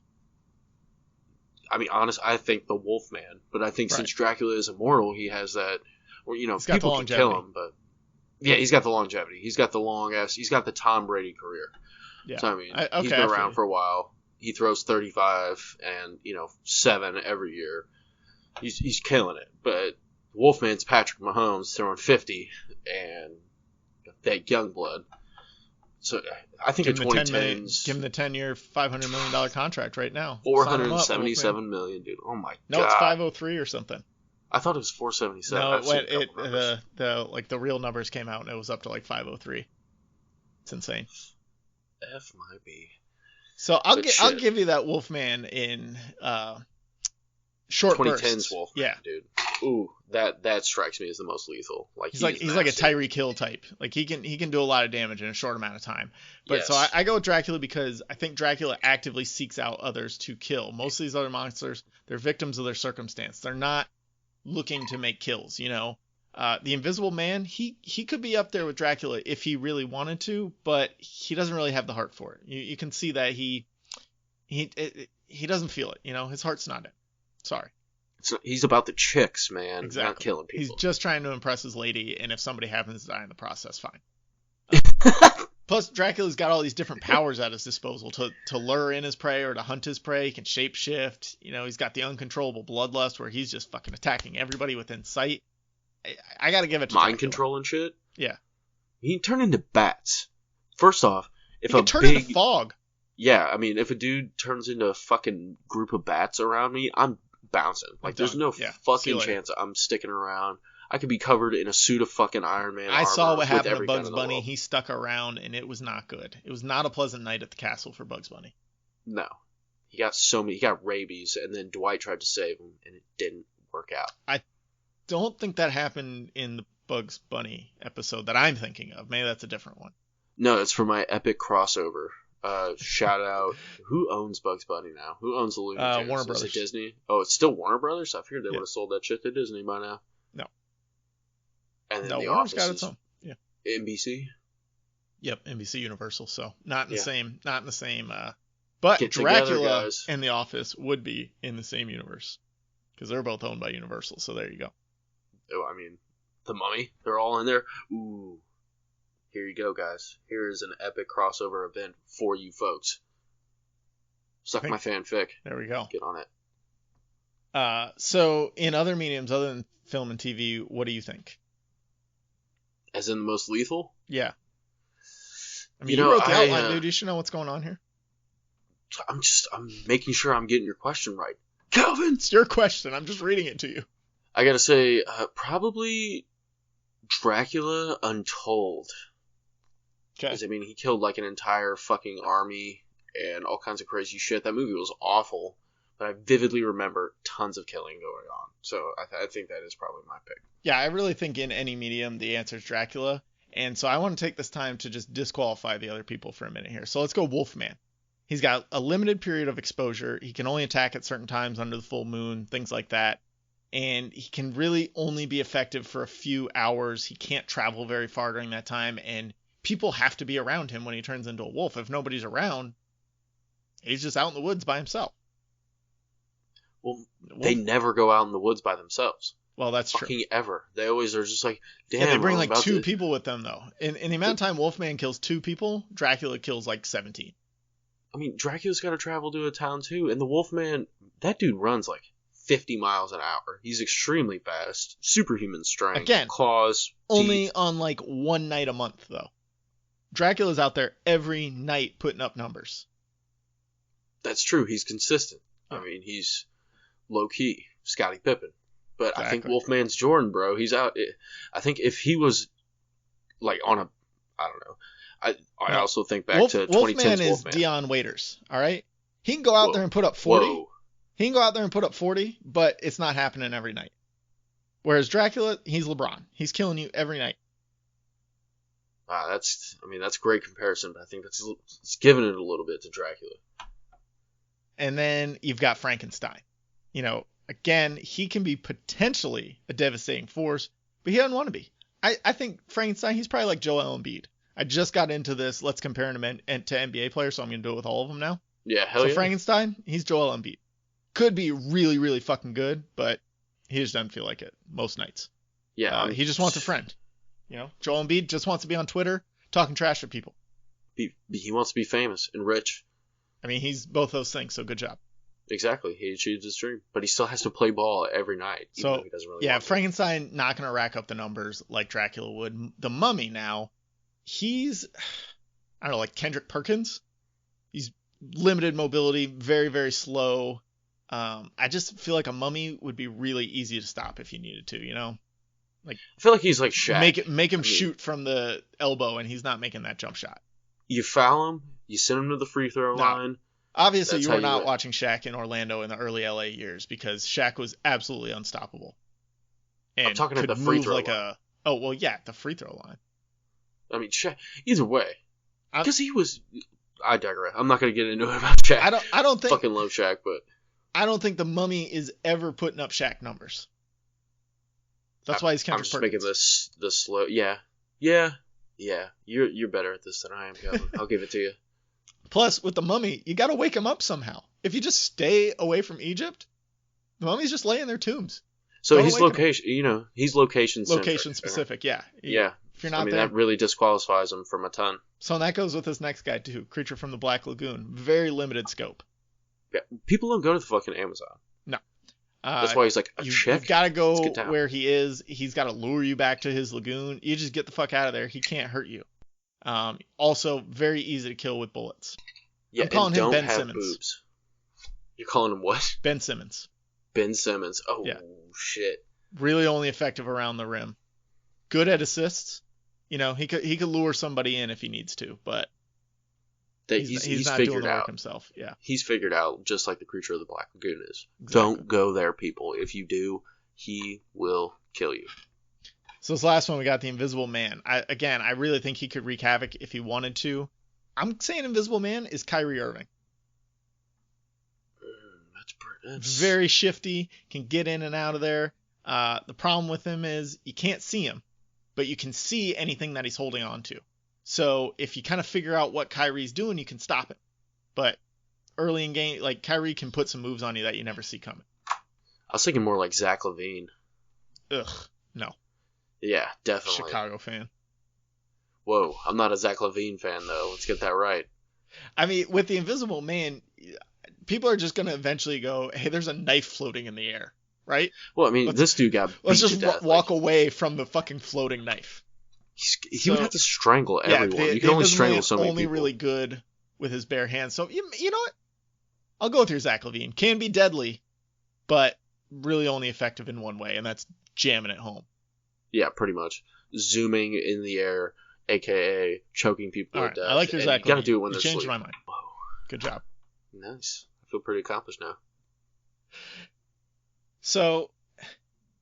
B: I mean, I think the Wolfman. But I think since Dracula is immortal, he has that. Or people can kill him, but yeah, he's got the longevity. He's got the long ass. He's got the Tom Brady career. Yeah. So I mean, he's been around for a while. He throws 35 and 7 every year. He's killing it. But Wolfman's Patrick Mahomes throwing 50 and that young blood. So I think in 2010s,
A: give him the 10-year, $500 million contract right now.
B: $477 million, dude. Oh my god.
A: No, it's 503 or something.
B: I thought it was 477.
A: No, the real numbers came out and it was up to like 503. It's insane.
B: F my B.
A: So I'll give you that Wolfman in short
B: 2010s
A: bursts.
B: Wolfman,
A: yeah,
B: dude. Ooh, that strikes me as the most lethal. Like
A: he's like a Tyreek Hill type. Like he can do a lot of damage in a short amount of time. But
B: yes.
A: So I go with Dracula because I think Dracula actively seeks out others to kill. Most of these other monsters, they're victims of their circumstance. They're not looking to make kills. The Invisible Man, he could be up there with Dracula if he really wanted to, but he doesn't really have the heart for it. You can see that he doesn't feel it. His heart's not in. Sorry.
B: He's about the chicks, man.
A: Exactly.
B: Not killing people.
A: He's just trying to impress his lady, and if somebody happens to die in the process, fine. Plus, Dracula's got all these different powers at his disposal to lure in his prey or to hunt his prey. He can shapeshift. He's got the uncontrollable bloodlust where he's just fucking attacking everybody within sight. I gotta give it to
B: mind
A: Dracula.
B: Control and shit.
A: Yeah.
B: He can turn into bats. First off, if
A: he can turn into fog.
B: Yeah, I mean, if a dude turns into a fucking group of bats around me, I'm bouncing. Like, there's no fucking chance I'm sticking around. I could be covered in a suit of fucking Iron Man armor.
A: I saw what happened to Bugs Bunny. He stuck around, and it was not good. It was not a pleasant night at the castle for Bugs Bunny.
B: No. He got rabies, and then Dwight tried to save him, and it didn't work out.
A: I don't think that happened in the Bugs Bunny episode that I'm thinking of. Maybe that's a different one.
B: No, it's for my epic crossover. Shout out. Who owns Bugs Bunny now? Who owns the Looney Tunes?
A: Warner Brothers.
B: Is it Disney? Oh, it's still Warner Brothers? I figured they would have sold that shit to Disney by now.
A: No.
B: And then the
A: Warner's
B: Office
A: got its own. Yeah.
B: NBC?
A: Yep, NBC Universal. So not in the same. But
B: Get
A: Dracula
B: together,
A: and The Office would be in the same universe because they're both owned by Universal. So there you go.
B: Oh, I mean, The Mummy. They're all in there. Ooh. Here you go, guys. Here is an epic crossover event for you folks. Suck my fanfic.
A: There we go.
B: Get on it.
A: So in other mediums other than film and TV, what do you think?
B: As in the most lethal?
A: Yeah. I mean, you wrote the outline, dude. You should know what's going on here.
B: I'm making sure I'm getting your question right. Calvin!
A: It's your question. I'm just reading it to you.
B: I gotta say, probably Dracula Untold. 'Cause, I mean, he killed like an entire fucking army and all kinds of crazy shit. That movie was awful, but I vividly remember tons of killing going on. So I think that is probably my pick.
A: Yeah, I really think in any medium the answer is Dracula. And so I want to take this time to just disqualify the other people for a minute here. So let's go Wolfman. He's got a limited period of exposure. He can only attack at certain times under the full moon, things like that. And he can really only be effective for a few hours. He can't travel very far during that time. And people have to be around him when he turns into a wolf. If nobody's around, he's just out in the woods by himself.
B: Well, they never go out in the woods by themselves.
A: Well, that's
B: fucking
A: true.
B: Ever. They always are just like, damn.
A: Yeah, they bring like two people with them, though. In the amount of time Wolfman kills 2 people, Dracula kills like 17.
B: I mean, Dracula's got to travel to a town too. And the Wolfman, that dude runs like 50 miles an hour. He's extremely fast. Superhuman strength.
A: Again,
B: claws.
A: Only
B: teeth.
A: on like one night a month, though. Dracula's out there every night putting up numbers.
B: That's true. He's consistent.
A: Yeah.
B: I mean, he's low-key. Scottie Pippen. But
A: Exactly.
B: I think Wolfman's Jordan, bro. He's out. I think if he was like on a, I don't know. I also think back to 2010's
A: Wolfman is
B: Wolfman.
A: Dion Waiters, all right? He can go out there and put up 40.
B: Whoa.
A: He can go out there and put up 40, but it's not happening every night. Whereas Dracula, he's LeBron. He's killing you every night.
B: That's great comparison, but I think it's giving it a little bit to Dracula.
A: And then you've got Frankenstein. You know, again, he can be potentially a devastating force, but he doesn't want to be. I think Frankenstein, he's probably like Joel Embiid. I just got into this. Let's compare him to NBA players, so I'm going to do it with all of them now.
B: Yeah, hell
A: so
B: yeah.
A: Frankenstein, he's Joel Embiid. Could be really, really fucking good, but he just doesn't feel like it most nights.
B: Yeah.
A: He just wants a friend. You know, Joel Embiid just wants to be on Twitter talking trash to people.
B: He wants to be famous and rich.
A: I mean, he's both those things, so good job.
B: Exactly. He achieved his dream. But he still has to play ball every night. Even though he doesn't really want to.
A: Frankenstein not going to rack up the numbers like Dracula would. The Mummy now, he's, I don't know, like Kendrick Perkins. He's limited mobility, very, very slow. I just feel like a Mummy would be really easy to stop if you needed to, you know? Like,
B: I feel like he's like Shaq.
A: Make him shoot from the elbow, and he's not making that jump shot.
B: You foul him, you send him to the free throw line.
A: Obviously, you were not watching Shaq in Orlando in the early LA years because Shaq was absolutely unstoppable. And
B: I'm talking about the free throw line.
A: The free throw line.
B: I mean, Shaq. Either way, because he was. I digress. I'm not going to get into it about Shaq.
A: I don't think.
B: Fucking love Shaq, but
A: I don't think the Mummy is ever putting up Shaq numbers. That's why he's Kendrick Perkins.
B: I'm just making this slow. Yeah. You're better at this than I am, Kevin. I'll give it to you.
A: Plus, with the Mummy, you got to wake him up somehow. If you just stay away from Egypt, the Mummy's just laying their tombs.
B: So he's location. He's location
A: specific. Yeah.
B: Yeah.
A: If you're not there,
B: that really disqualifies him from a ton.
A: So that goes with this next guy too. Creature from the Black Lagoon. Very limited scope.
B: Yeah. People don't go to the fucking Amazon.
A: No.
B: That's why he's like,
A: you've got to go where he is. He's got to lure you back to his lagoon. You just get the fuck out of there. He can't hurt you. Also, very easy to kill with bullets.
B: Yeah,
A: I'm calling him Ben Simmons.
B: Boobs. You're calling him what?
A: Ben Simmons.
B: Ben Simmons. Oh,
A: yeah.
B: Shit.
A: Really only effective around the rim. Good at assists. You know, he could lure somebody in if he needs to, but he's not doing the work himself. Yeah.
B: He's figured out, just like the Creature of the Black Lagoon is. Exactly. Don't go there, people. If you do, he will kill you.
A: So this last one, we got the Invisible Man. I really think he could wreak havoc if he wanted to. I'm saying Invisible Man is Kyrie Irving. That's very shifty, can get in and out of there. The problem with him is you can't see him, but you can see anything that he's holding on to. So if you kind of figure out what Kyrie's doing, you can stop it. But early in game, like Kyrie can put some moves on you that you never see coming.
B: I was thinking more like Zach LaVine.
A: Ugh, no.
B: Yeah, definitely.
A: Chicago fan.
B: Whoa, I'm not a Zach LaVine fan, though. Let's get that right.
A: I mean, with the Invisible Man, people are just going to eventually go, hey, there's a knife floating in the air, right?
B: Well, I mean, this dude got beat
A: Let's just
B: to death.
A: walk away from the fucking floating knife.
B: He would have to strangle everyone. You can only strangle so many people.
A: Only really good with his bare hands. So, you know what? I'll go with your Zach LaVine. Can be deadly, but really only effective in one way, and that's jamming it home.
B: Yeah, pretty much. Zooming in the air aka choking people to death.
A: I like your Zach.
B: You got to do it when
A: you
B: they're
A: changed
B: asleep.
A: my mind. Whoa. Good job.
B: Nice. I feel pretty accomplished now.
A: So,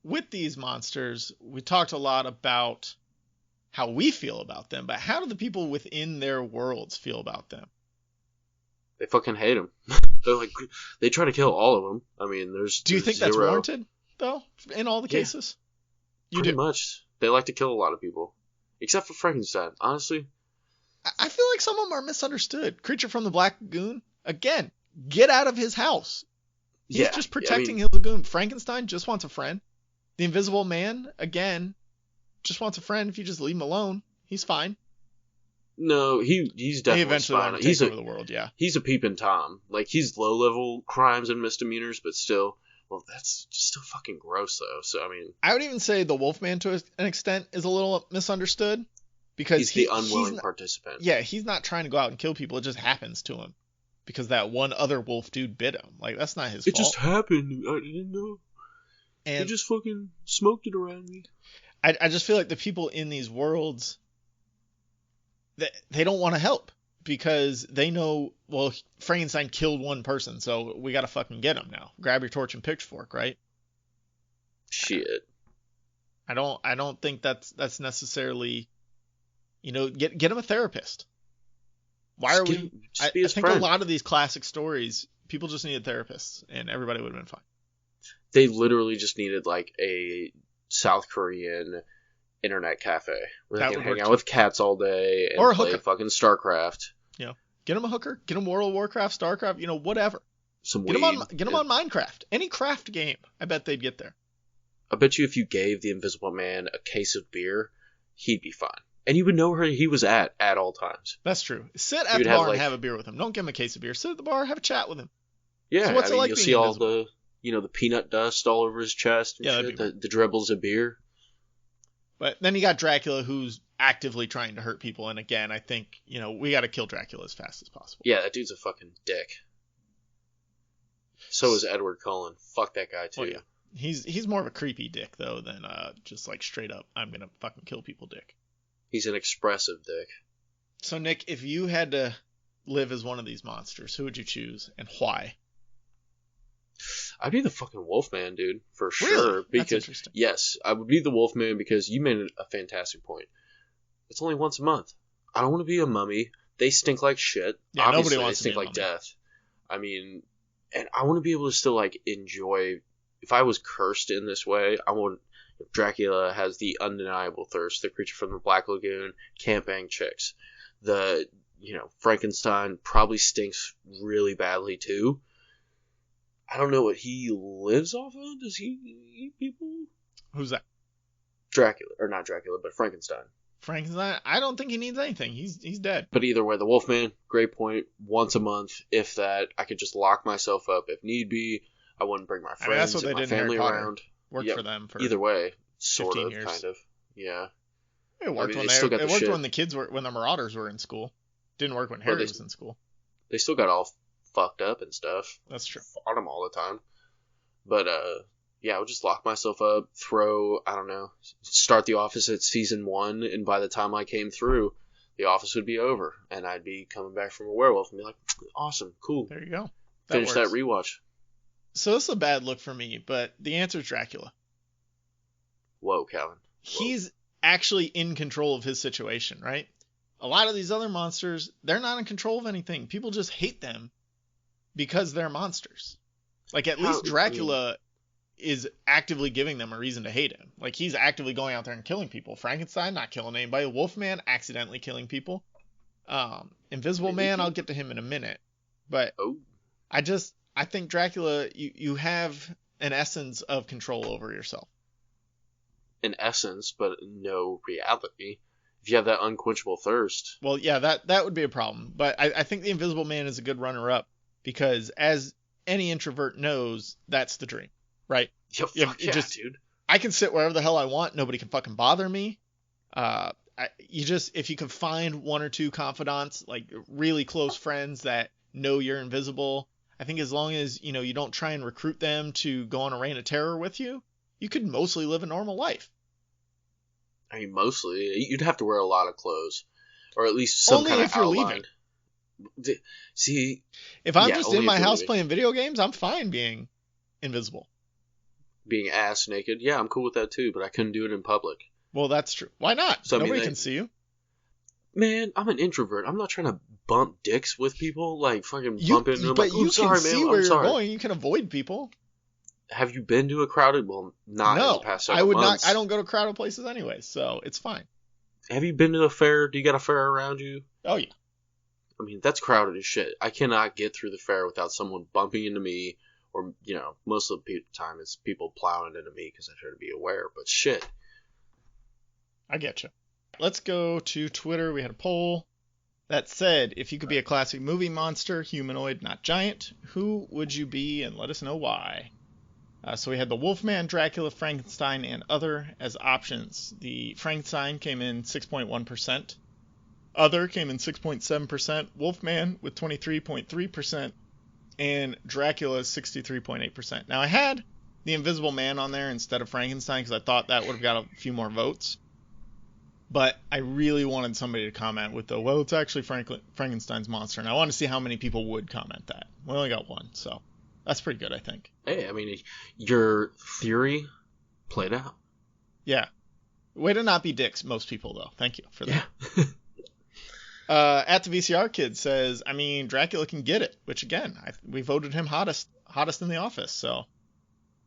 A: with these monsters, we talked a lot about how we feel about them, but how do the people within their worlds feel about them?
B: They fucking hate them. They're like, they try to kill all of them. I mean,
A: Do you think
B: zero.
A: that's warranted, though, in all the cases? You
B: Pretty
A: do.
B: much. They like to kill a lot of people. Except for Frankenstein. Honestly.
A: I feel like some of them are misunderstood. Creature from the Black Lagoon, again, get out of his house. He's just protecting his lagoon. Frankenstein just wants a friend. The Invisible Man, again, just wants a friend. If you just leave him alone, he's fine.
B: No, he's definitely
A: He eventually
B: fine.
A: wants to take over the world, yeah.
B: He's a peeping Tom. Like, he's low-level crimes and misdemeanors, but still, well, that's just still fucking gross, though. So, I mean...
A: I would even say the Wolfman, to an extent, is a little misunderstood. Because
B: he's the unwilling participant.
A: Yeah, he's not trying to go out and kill people. It just happens to him. Because that one other wolf dude bit him. Like, that's not his fault.
B: It just happened. I didn't know.
A: And
B: he just fucking smoked it around me.
A: I just feel like the people in these worlds, they don't want to help. Because they know, well, Frankenstein killed one person, so we gotta fucking get him now. Grab your torch and pitchfork, right?
B: Shit.
A: I don't think that's necessarily... You know, get him a therapist. Why are we... I think a lot of these classic stories, people just needed therapists, and everybody would have been fine.
B: They literally just needed, like, a South Korean internet cafe where they can hang out with cats all day and play fucking StarCraft.
A: Yeah. Get him a hooker. Get him World of Warcraft, StarCraft, whatever.
B: Some
A: weed. Get him on Minecraft. Any craft game. I bet they'd get there.
B: I bet you if you gave the Invisible Man a case of beer, he'd be fine. And you would know where he was at all times.
A: That's true. Sit at the bar and have a beer with him. Don't give him a case of beer. Sit at the bar, have a chat with him.
B: Yeah, so what's it like you'll see all the, the peanut dust all over his chest and shit, the dribbles of beer.
A: But then you got Dracula, who's actively trying to hurt people. And again, I think, we got to kill Dracula as fast as possible.
B: Yeah, that dude's a fucking dick. So is Edward Cullen. Fuck that guy, too.
A: Oh, yeah. He's more of a creepy dick, though, than just like straight up, I'm going to fucking kill people dick.
B: He's an expressive dick.
A: So, Nick, if you had to live as one of these monsters, who would you choose and why?
B: I'd be the fucking Wolfman, dude, for sure.
A: Really?
B: Because,
A: that's interesting.
B: Yes, I would be the Wolfman because you made a fantastic point. It's only once a month. I don't want to be a mummy. They stink like shit.
A: Yeah,
B: obviously,
A: nobody wants
B: they stink
A: to be a
B: like
A: mummy.
B: death. I mean, and I want to be able to still, like, enjoy... If I was cursed in this way, I want... Dracula has the undeniable thirst. The creature from the Black Lagoon can't bang chicks. Frankenstein probably stinks really badly too. I don't know what he lives off of. Does he eat people?
A: Who's that?
B: Dracula, or not Dracula, but Frankenstein.
A: Frankenstein? I don't think he needs anything. He's dead.
B: But either way, the Wolfman, great point. Once a month, if that, I could just lock myself up if need be. I wouldn't bring my friends and my family around.
A: Worked for them for
B: either way, sort of,
A: years.
B: kind of, yeah.
A: It worked when the kids were when the Marauders were in school. Didn't work when Harry was in school.
B: They still got all fucked up and stuff.
A: That's true.
B: Fought them all the time, but yeah, I would just lock myself up, start The Office at season 1, and by the time I came through, The Office would be over, and I'd be coming back from a werewolf and be like, awesome, cool.
A: There you go.
B: Finish that rewatch.
A: So this is a bad look for me, but the answer is Dracula.
B: Whoa, Calvin. Whoa.
A: He's actually in control of his situation, right? A lot of these other monsters, they're not in control of anything. People just hate them because they're monsters. Like, at least Dracula is actively giving them a reason to hate him. Like, he's actively going out there and killing people. Frankenstein, not killing anybody. Wolfman, accidentally killing people. Invisible Man, I'll get to him in a minute. But I think Dracula, you have an essence of control over yourself.
B: An essence, but no reality. If you have that unquenchable thirst.
A: Well, yeah, that would be a problem. But I think the Invisible Man is a good runner-up because, as any introvert knows, that's the dream, right?
B: Yeah, dude.
A: I can sit wherever the hell I want. Nobody can fucking bother me. If you can find one or two confidants, like really close friends that know you're invisible, I think as long as, you don't try and recruit them to go on a reign of terror with you, you could mostly live a normal life.
B: I mean, mostly. You'd have to wear a lot of clothes. Or at least some
A: Only
B: kind
A: if
B: of
A: you're
B: outline.
A: leaving.
B: See,
A: if I'm
B: yeah,
A: just
B: only
A: in
B: if
A: my
B: you're
A: house
B: leaving.
A: playing video games, I'm fine being invisible.
B: Being ass naked, yeah, I'm cool with that too, but I couldn't do it in public.
A: Well, that's true. Why not?
B: So,
A: Nobody can see you.
B: Man, I'm an introvert. I'm not trying to bump dicks with people, like fucking bump into them.
A: But
B: Like,
A: you
B: I'm sorry,
A: can see
B: man.
A: where
B: I'm
A: you're
B: sorry.
A: going. You can avoid people.
B: Have you been to a crowded? Well, not in the
A: No,
B: past
A: I
B: several
A: would
B: months.
A: not. I don't go to crowded places anyway, so it's fine.
B: Have you been to a fair? Do you got a fair around you?
A: Oh yeah.
B: I mean, that's crowded as shit. I cannot get through the fair without someone bumping into me, or most of the time it's people plowing into me because I try to be aware. But shit.
A: I get you. Let's go to Twitter. We had a poll that said, if you could be a classic movie monster, humanoid, not giant, who would you be, and let us know why. So we had the Wolfman, Dracula, Frankenstein, and other as options. The Frankenstein came in 6.1%. Other came in 6.7%. Wolfman with 23.3%. And Dracula 63.8%. Now I had the Invisible Man on there instead of Frankenstein because I thought that would have got a few more votes. But I really wanted somebody to comment with well, it's actually Frankenstein's monster. And I wanted to see how many people would comment that. We only got one, so that's pretty good, I think.
B: Hey, I mean, your theory played out.
A: Yeah. Way to not be dicks, most people, though. Thank you for that.
B: Yeah.
A: At the VCR Kid says, I mean, Dracula can get it, which again, we voted him hottest in the office, so.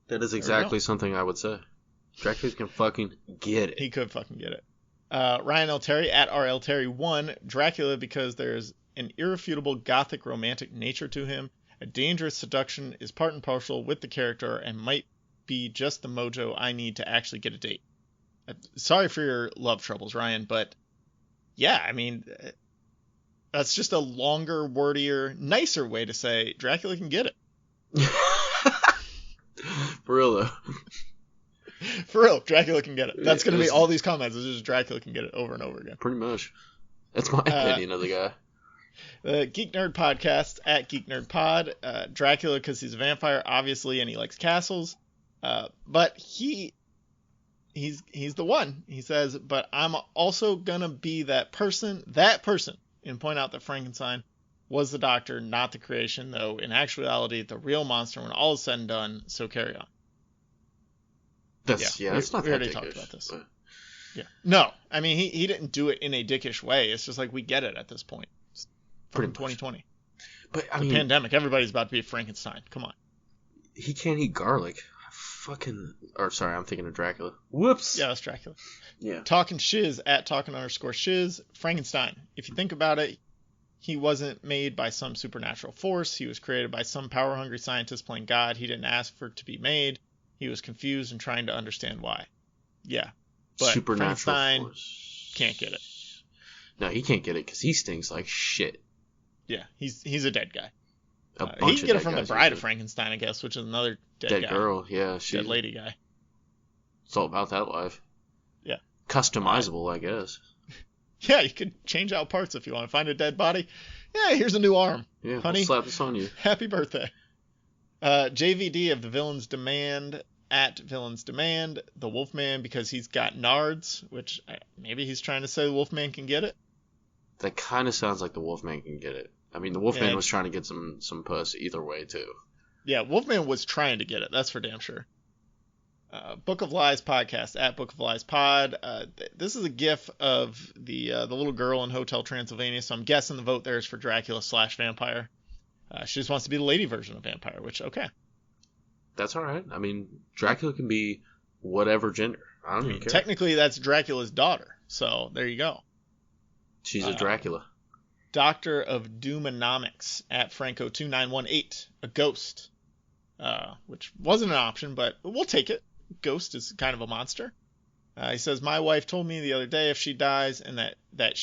B: That is exactly something I would say. Dracula can fucking get it.
A: He could fucking get it. Ryan L. Terry, at RL Terry 1, Dracula because there's an irrefutable gothic romantic nature to him. A dangerous seduction is part and parcel with the character and might be just the mojo I need to actually get a date. Sorry for your love troubles, Ryan, but yeah, I mean, that's just a longer, wordier, nicer way to say Dracula can get it.
B: For real, though.
A: For real, Dracula can get it. That's going to be all these comments. It's just Dracula can get it over and over again.
B: Pretty much. That's my opinion of the guy.
A: The Geek Nerd Podcast, at Geek Nerd Pod. Dracula because he's a vampire, obviously, and he likes castles. But he's the one. He says, but I'm also going to be that person, and point out that Frankenstein was the doctor, not the creation, though in actuality, the real monster when all is said and done, so carry on.
B: That's not
A: we
B: that
A: already
B: dickish,
A: talked about this.
B: But...
A: Yeah. No, I mean, he didn't do it in a dickish way. It's just like we get it at this point. It's from 2020.
B: But I
A: mean,
B: the
A: pandemic. Everybody's about to be Frankenstein. Come on.
B: He can't eat garlic. I'm thinking of Dracula. Whoops.
A: Yeah, that's Dracula.
B: Yeah.
A: Talking Shiz, at talking_Shiz. Frankenstein. If you think about it, he wasn't made by some supernatural force. He was created by some power-hungry scientist playing God. He didn't ask for it to be made. He was confused and trying to understand why. Yeah. But
B: Supernatural
A: Frankenstein
B: force.
A: Can't get it.
B: No, he can't get it because he stinks like shit.
A: Yeah, he's a dead guy.
B: He
A: can get it from the Bride of Frankenstein, I guess, which is another dead guy.
B: Girl, yeah.
A: Dead lady guy.
B: It's all about that life.
A: Yeah.
B: Customizable, I guess.
A: Yeah, you could change out parts if you want to find a dead body. Yeah, here's a new arm.
B: Yeah,
A: honey.
B: We'll slap this on you.
A: Happy birthday. JVD of the Villains Demand, at Villains Demand, the Wolfman because he's got nards, which maybe he's trying to say the Wolfman can get it.
B: That kind of sounds like the Wolfman can get it. I mean, the Wolfman was trying to get some puss either way, too. Yeah,
A: Wolfman was trying to get it. That's for damn sure. Book of Lies podcast, at Book of Lies pod. This is a gif of the little girl in Hotel Transylvania, so I'm guessing the vote there is for Dracula / vampire. She just wants to be the lady version of vampire, which, okay.
B: That's all right. I mean, Dracula can be whatever gender. I don't even care.
A: Technically, that's Dracula's daughter, so there you go.
B: She's a Dracula.
A: Doctor of Doomonomics, at Franco2918, a ghost, which wasn't an option, but we'll take it. Ghost is kind of a monster. He says, my wife told me the other day if she dies and if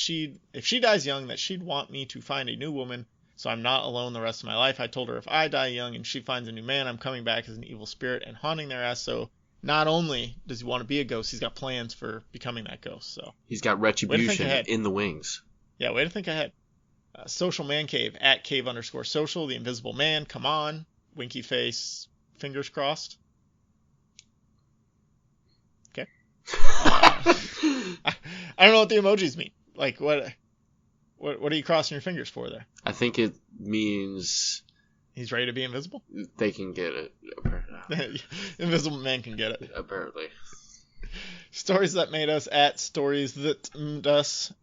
A: she dies young, that she'd want me to find a new woman so I'm not alone the rest of my life. I told her if I die young and she finds a new man, I'm coming back as an evil spirit and haunting their ass. So not only does he want to be a ghost, he's got plans for becoming that ghost. So
B: he's got retribution in the wings.
A: Yeah, way to think ahead. Social Man Cave, at cave_social, the Invisible Man, come on, winky face, fingers crossed. Okay. I don't know what the emojis mean. Like, what are you crossing your fingers for there?
B: I think it means
A: he's ready to be invisible.
B: They can get it.
A: Invisible Man can get it.
B: Apparently.
A: Stories that made us at Stories That Made Us.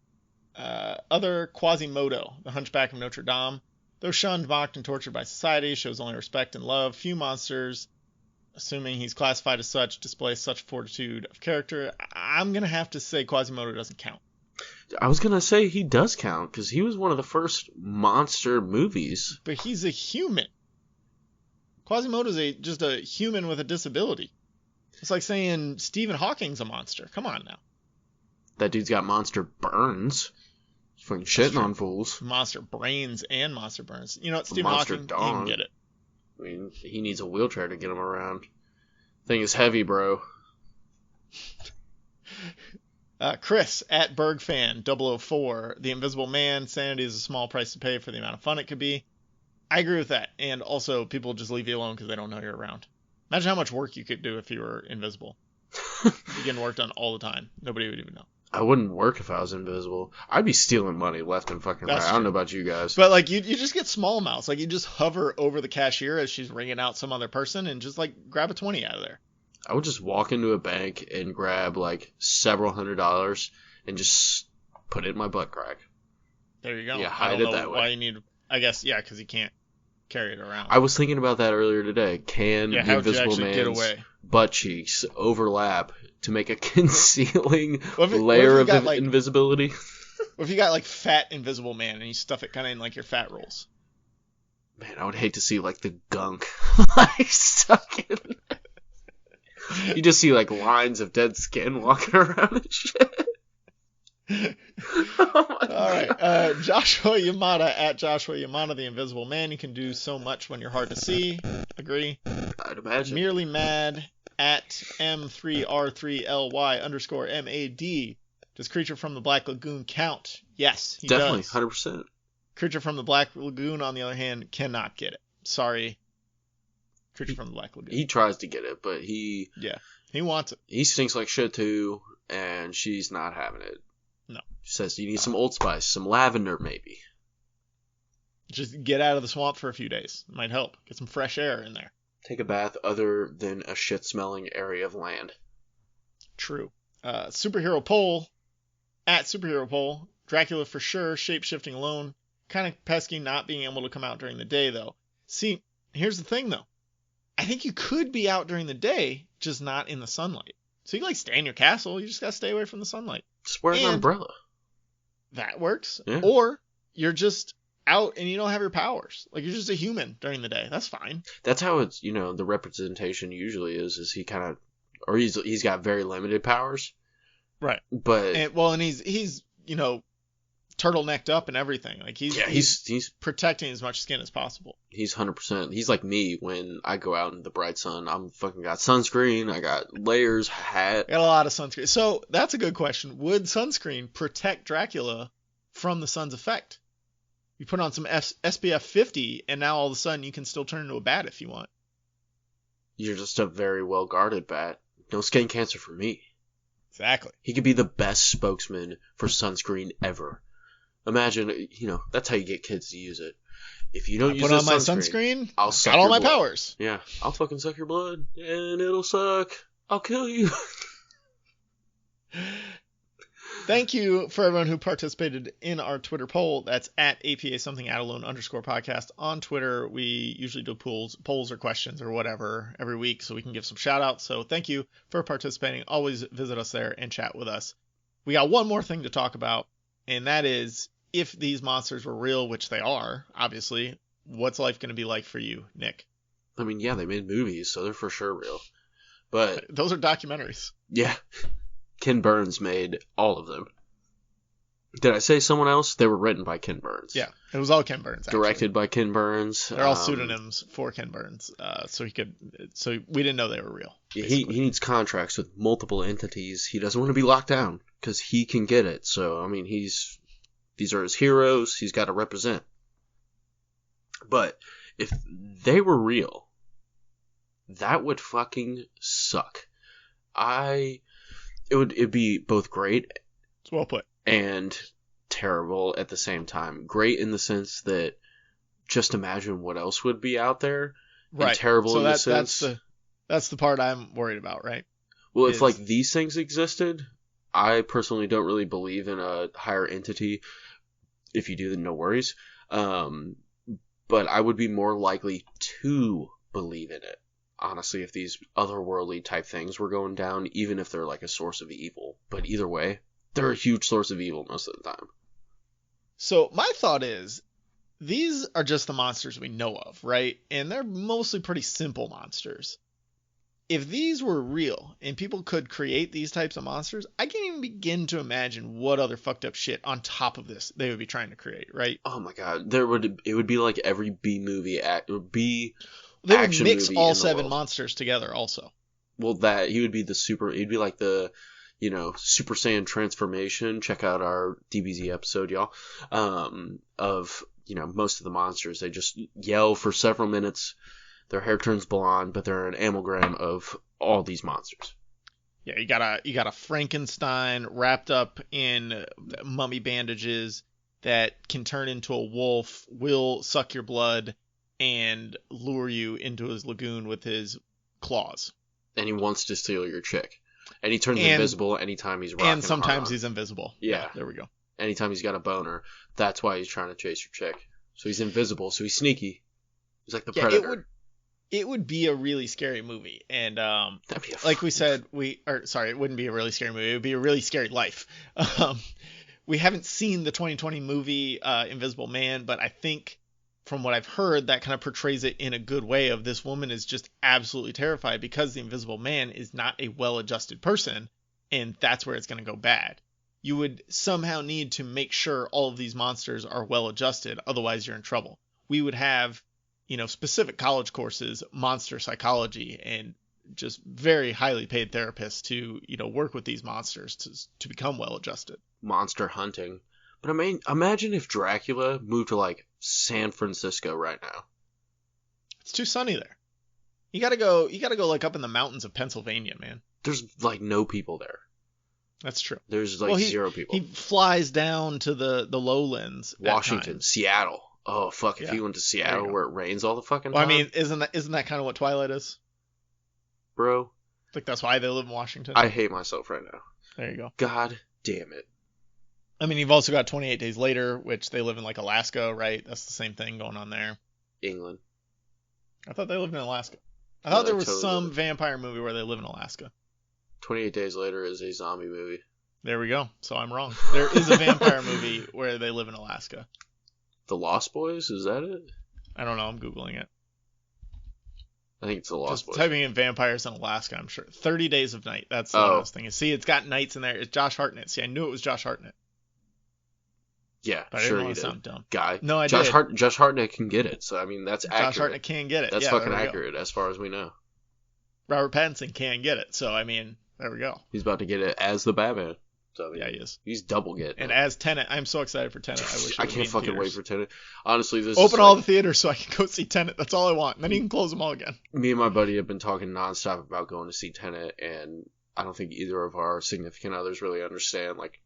A: Other Quasimodo, the Hunchback of Notre Dame. Though shunned, mocked, and tortured by society, shows only respect and love. Few monsters, assuming he's classified as such, display such fortitude of character. I'm going to have to say Quasimodo doesn't count.
B: I was going to say he does count, because he was one of the first monster movies.
A: But he's a human. Quasimodo's just a human with a disability. It's like saying Stephen Hawking's a monster. Come on now.
B: That dude's got monster burns. He's fucking shitting on fools.
A: Monster brains and monster burns. You know what, Stephen Hawking, you can get it.
B: I mean, he needs a wheelchair to get him around. Thing is heavy, bro.
A: Chris at BergFan004. The Invisible Man. Sanity is a small price to pay for the amount of fun it could be. I agree with that. And also, people just leave you alone because they don't know you're around. Imagine how much work you could do if you were invisible. You're getting work done all the time. Nobody would even know.
B: I wouldn't work if I was invisible. I'd be stealing money left and fucking right. I don't know about you guys.
A: But, like, you just get small amounts. Like, you just hover over the cashier as she's ringing out some other person and just, like, grab a 20 out of there.
B: I would just walk into a bank and grab, like, several $100s and just put it in my butt crack.
A: There you go.
B: Yeah, hide it that way.
A: Why you need... I guess, yeah, because you can't carry it around.
B: I was thinking about that earlier today. Can the Invisible Man's butt cheeks overlap to make a concealing layer of invisibility?
A: What if you got, like, fat Invisible Man and you stuff it kind of in, like, your fat rolls?
B: Man, I would hate to see, like, the gunk like, stuck in there. You just see, like, lines of dead skin walking around and shit.
A: All right. Joshua Yamada at Joshua Yamada, the Invisible Man. You can do so much when you're hard to see. Agree.
B: I'd imagine.
A: Merely Mad at M3R3LY_MAD. Does Creature from the Black Lagoon count? Yes, he
B: Definitely,
A: does.
B: 100%.
A: Creature from the Black Lagoon, on the other hand, cannot get it. Sorry. Creature from the Black Lagoon.
B: He tries to get it, but he
A: wants it.
B: He stinks like shit too, and she's not having it.
A: No.
B: She says you need some Old Spice, some lavender maybe.
A: Just get out of the swamp for a few days. It might help. Get some fresh air in there.
B: Take a bath other than a shit-smelling area of land.
A: True. Superhero Poll at Superhero Poll. Dracula for sure. Shape-shifting alone. Kind of pesky not being able to come out during the day though. See, here's the thing though. I think you could be out during the day, just not in the sunlight. So you can, like, stay in your castle. You just gotta stay away from the sunlight.
B: Just wear an umbrella.
A: That works.
B: Yeah.
A: Or you're just out and you don't have your powers. Like, you're just a human during the day. That's fine.
B: That's how it's, the representation usually is he kind of, or he's got very limited powers.
A: Right.
B: But.
A: And he's turtlenecked up and everything. Like, he's protecting as much skin as possible.
B: He's 100%. He's like me when I go out in the bright sun. I'm fucking got sunscreen. I got layers, hat.
A: I got a lot of sunscreen. So that's a good question. Would sunscreen protect Dracula from the sun's effect? You put on some SPF 50 and now all of a sudden you can still turn into a bat if you want.
B: You're just a very well guarded bat. No skin cancer for me.
A: Exactly.
B: He could be the best spokesman for sunscreen ever. Imagine, that's how you get kids to use it. If you don't use
A: put on my sunscreen,
B: I'll suck
A: got all
B: your
A: my
B: blood.
A: powers.
B: Yeah, I'll fucking suck your blood, and it'll suck. I'll kill you.
A: Thank you for everyone who participated in our Twitter poll. That's at APA something _podcast on Twitter. We usually do polls or questions or whatever every week so we can give some shout outs. So thank you for participating. Always visit us there and chat with us. We got one more thing to talk about, and that is, if these monsters were real, which they are, obviously, what's life going to be like for you, Nick?
B: I mean, yeah, they made movies, so they're for sure real. But
A: those are documentaries.
B: Yeah. Ken Burns made all of them. Did I say someone else? They were written by Ken Burns.
A: Yeah, it was all Ken Burns. Actually.
B: Directed by Ken Burns.
A: They're all pseudonyms for Ken Burns, so we didn't know they were real.
B: He needs contracts with multiple entities. He doesn't want to be locked down because he can get it. So I mean, these are his heroes. He's got to represent. But if they were real, that would fucking suck. It'd be both great
A: It's well put.
B: and terrible at the same time. Great in the sense that just imagine what else would be out there,
A: Right.
B: and terrible
A: So
B: in the sense.
A: that's the part I'm worried about, right?
B: Well, if like these things existed, I personally don't really believe in a higher entity. If you do, then no worries. But I would be more likely to believe in it, honestly, if these otherworldly type things were going down, even if they're like a source of evil. But either way, they're a huge source of evil most of the time.
A: So my thought is, these are just the monsters we know of, right? And they're mostly pretty simple monsters. If these were real and people could create these types of monsters, I can't even begin to imagine what other fucked up shit on top of this they would be trying to create, right?
B: Oh my god, it would be like every B movie
A: They would mix all 7
B: world.
A: monsters together also.
B: Well, he'd be like the, Super Saiyan transformation. Check out our DBZ episode, y'all. Of, most of the monsters, they just yell for several minutes. Their hair turns blonde, but they're an amalgam of all these monsters.
A: Yeah, you got a Frankenstein wrapped up in mummy bandages that can turn into a wolf, will suck your blood, and lure you into his lagoon with his claws.
B: And he wants to steal your chick. And he turns invisible anytime he's rocking.
A: And sometimes he's invisible.
B: Yeah.
A: There we go.
B: Anytime he's got a boner, that's why he's trying to chase your chick. So he's invisible, so he's sneaky. He's like the Predator.
A: It would be a really scary movie, and
B: that'd be
A: like we said, it wouldn't be a really scary movie. It would be a really scary life. We haven't seen the 2020 movie Invisible Man, but I think from what I've heard, that kind of portrays it in a good way. Of this woman is just absolutely terrified because the Invisible Man is not a well-adjusted person, and that's where it's going to go bad. You would somehow need to make sure all of these monsters are well-adjusted, otherwise you're in trouble. We would have specific college courses, monster psychology, and just very highly paid therapists to, work with these monsters to become well adjusted.
B: Monster hunting. But I mean, imagine if Dracula moved to like San Francisco right now.
A: It's too sunny there. You gotta go like up in the mountains of Pennsylvania, man.
B: There's like no people there.
A: That's true.
B: There's like 0 people.
A: He flies down to the lowlands.
B: Washington, Seattle. Oh fuck! If he went to Seattle where it rains all the fucking time.
A: Well, I mean, isn't that kind of what Twilight is,
B: bro?
A: Like that's why they live in Washington.
B: I hate myself right now.
A: There you go.
B: God damn it!
A: I mean, you've also got 28 Days Later, which they live in like Alaska, right? That's the same thing going on there.
B: England.
A: I thought they lived in Alaska. I thought there was some vampire movie where they live in Alaska.
B: 28 Days Later is a zombie movie.
A: There we go. So I'm wrong. There is a vampire movie where they live in Alaska.
B: The Lost Boys? Is that it?
A: I don't know. I'm Googling it.
B: I think it's The Lost Boys.
A: Typing in vampires in Alaska, I'm sure. 30 Days of Night. That's the last thing. See, it's got nights in there. It's Josh Hartnett. See, I knew it was Josh Hartnett.
B: Yeah,
A: but
B: sure
A: I didn't
B: you did.
A: Sound dumb.
B: Guy.
A: No, I did.
B: Josh Hartnett can get it. So, I mean, that's accurate.
A: Josh Hartnett can get it.
B: That's fucking accurate as far as we know.
A: Robert Pattinson can get it. So, I mean, there we go.
B: He's about to get it as the Batman. So, I mean,
A: yeah, he is.
B: He's double getting
A: And
B: it.
A: as Tenet, I'm so excited for Tenet.
B: I can't fucking wait for Tenet. Honestly, this
A: Open all the theaters so I can go see Tenet. That's all I want. And then you can close them all again.
B: Me and my buddy have been talking nonstop about going to see Tenet, and I don't think either of our significant others really understand like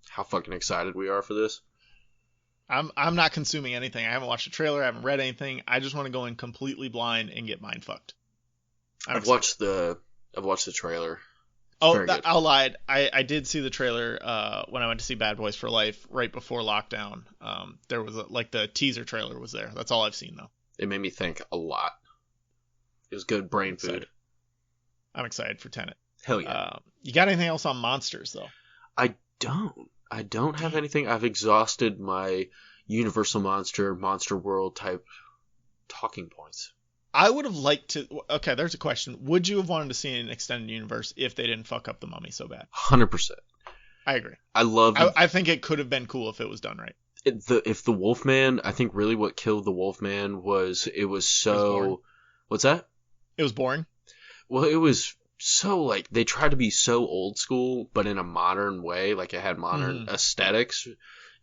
B: how fucking excited we are for this.
A: I'm not consuming anything. I haven't watched a trailer. I haven't read anything. I just want to go in completely blind and get mind fucked.
B: I've watched the trailer.
A: I lied. I did see the trailer when I went to see Bad Boys for Life right before lockdown. There was the teaser trailer was there. That's all I've seen though.
B: It made me think a lot. It was good brain food.
A: I'm excited for Tenet.
B: Hell yeah.
A: You got anything else on monsters though?
B: I don't have anything. I've exhausted my Universal Monster World type talking points.
A: I would have liked to. Okay, there's a question. Would you have wanted to see an extended universe if they didn't fuck up the Mummy so bad?
B: 100%.
A: I agree.
B: I
A: think it could have been cool if it was done right.
B: If the Wolfman, I think really what killed the Wolfman was it was so. What's that?
A: It was boring.
B: Well, it was so like they tried to be so old school, but in a modern way. Like it had modern aesthetics.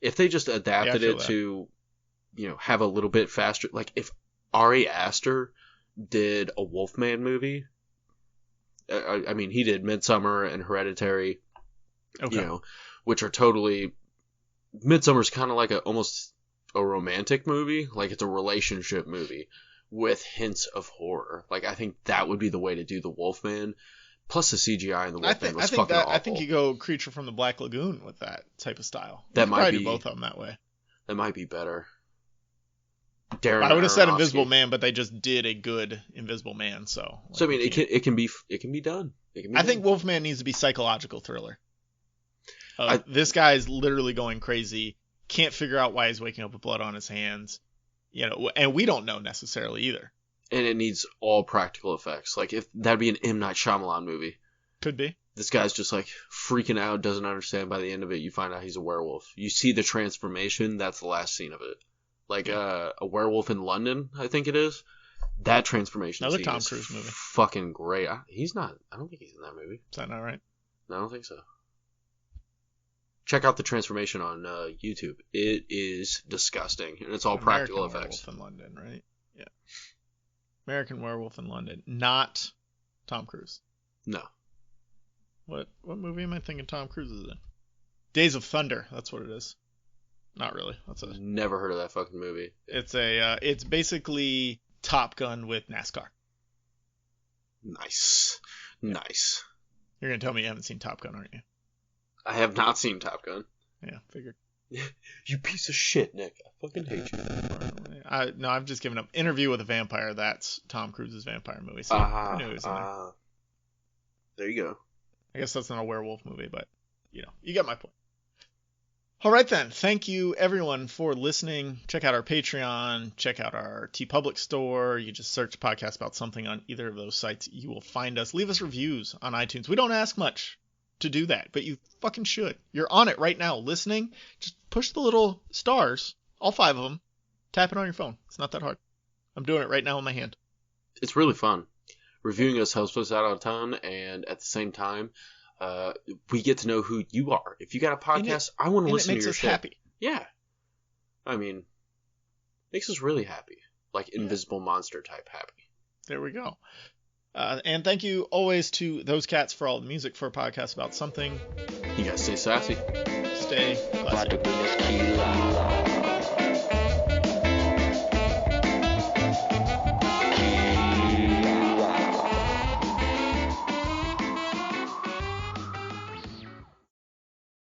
B: If they just adapted it to, have a little bit faster. Like if Ari Aster did a Wolfman movie. I mean, he did Midsommar and Hereditary.
A: Okay.
B: You know, which are totally. Midsummer's kind of like almost a romantic movie, like it's a relationship movie with hints of horror. Like I think that would be the way to do the Wolfman. Plus the CGI in the Wolfman was fucking awful.
A: I think you go Creature from the Black Lagoon with that type of style.
B: That might be
A: do both of them that way.
B: That might be better. Darren
A: I would have said
B: Aronofsky.
A: Invisible Man, but they just did a good Invisible Man, so.
B: So I mean, it can be done.
A: I think Wolfman needs to be psychological thriller. This guy's literally going crazy. Can't figure out why he's waking up with blood on his hands. You know, and we don't know necessarily either.
B: And it needs all practical effects. Like if that'd be an M. Night Shyamalan movie.
A: Could be.
B: This guy's just like freaking out, doesn't understand. By the end of it, you find out he's a werewolf. You see the transformation. That's the last scene of it. Like a Werewolf in London, I think it is. That transformation.
A: Another Tom Cruise movie.
B: Fucking great. He's not. I don't think he's in that movie.
A: Is that not right?
B: No, I don't think so. Check out the transformation on YouTube. It is disgusting, and it's all practical effects.
A: Werewolf in London, right? Yeah. American Werewolf in London, not Tom Cruise.
B: No.
A: What movie am I thinking Tom Cruise is in? Days of Thunder. That's what it is. Not really.
B: Never heard of that fucking movie.
A: It's basically Top Gun with NASCAR.
B: Nice.
A: You're gonna tell me you haven't seen Top Gun, aren't you?
B: I have not seen Top Gun.
A: Yeah, figured.
B: You piece of shit, Nick. I fucking hate you.
A: No, I've just given up. Interview with a Vampire. That's Tom Cruise's vampire movie. So I knew he was in there.
B: There you go.
A: I guess that's not a werewolf movie, but you get my point. All right, then. Thank you, everyone, for listening. Check out our Patreon. Check out our TeePublic store. You just search Podcast About Something on either of those sites. You will find us. Leave us reviews on iTunes. We don't ask much to do that, but you fucking should. You're on it right now, listening. Just push the little stars, all 5 of them. Tap it on your phone. It's not that hard. I'm doing it right now in my hand.
B: It's really fun. Reviewing us helps us out a ton, and at the same time, we get to know who you are. If you got a podcast, I want to listen to your shit.
A: It makes us happy.
B: Yeah. I mean, makes us really happy. Like Invisible Monster type happy.
A: There we go. And thank you always to those cats for all the music for a podcast about something.
B: You guys stay sassy.
A: Stay classy.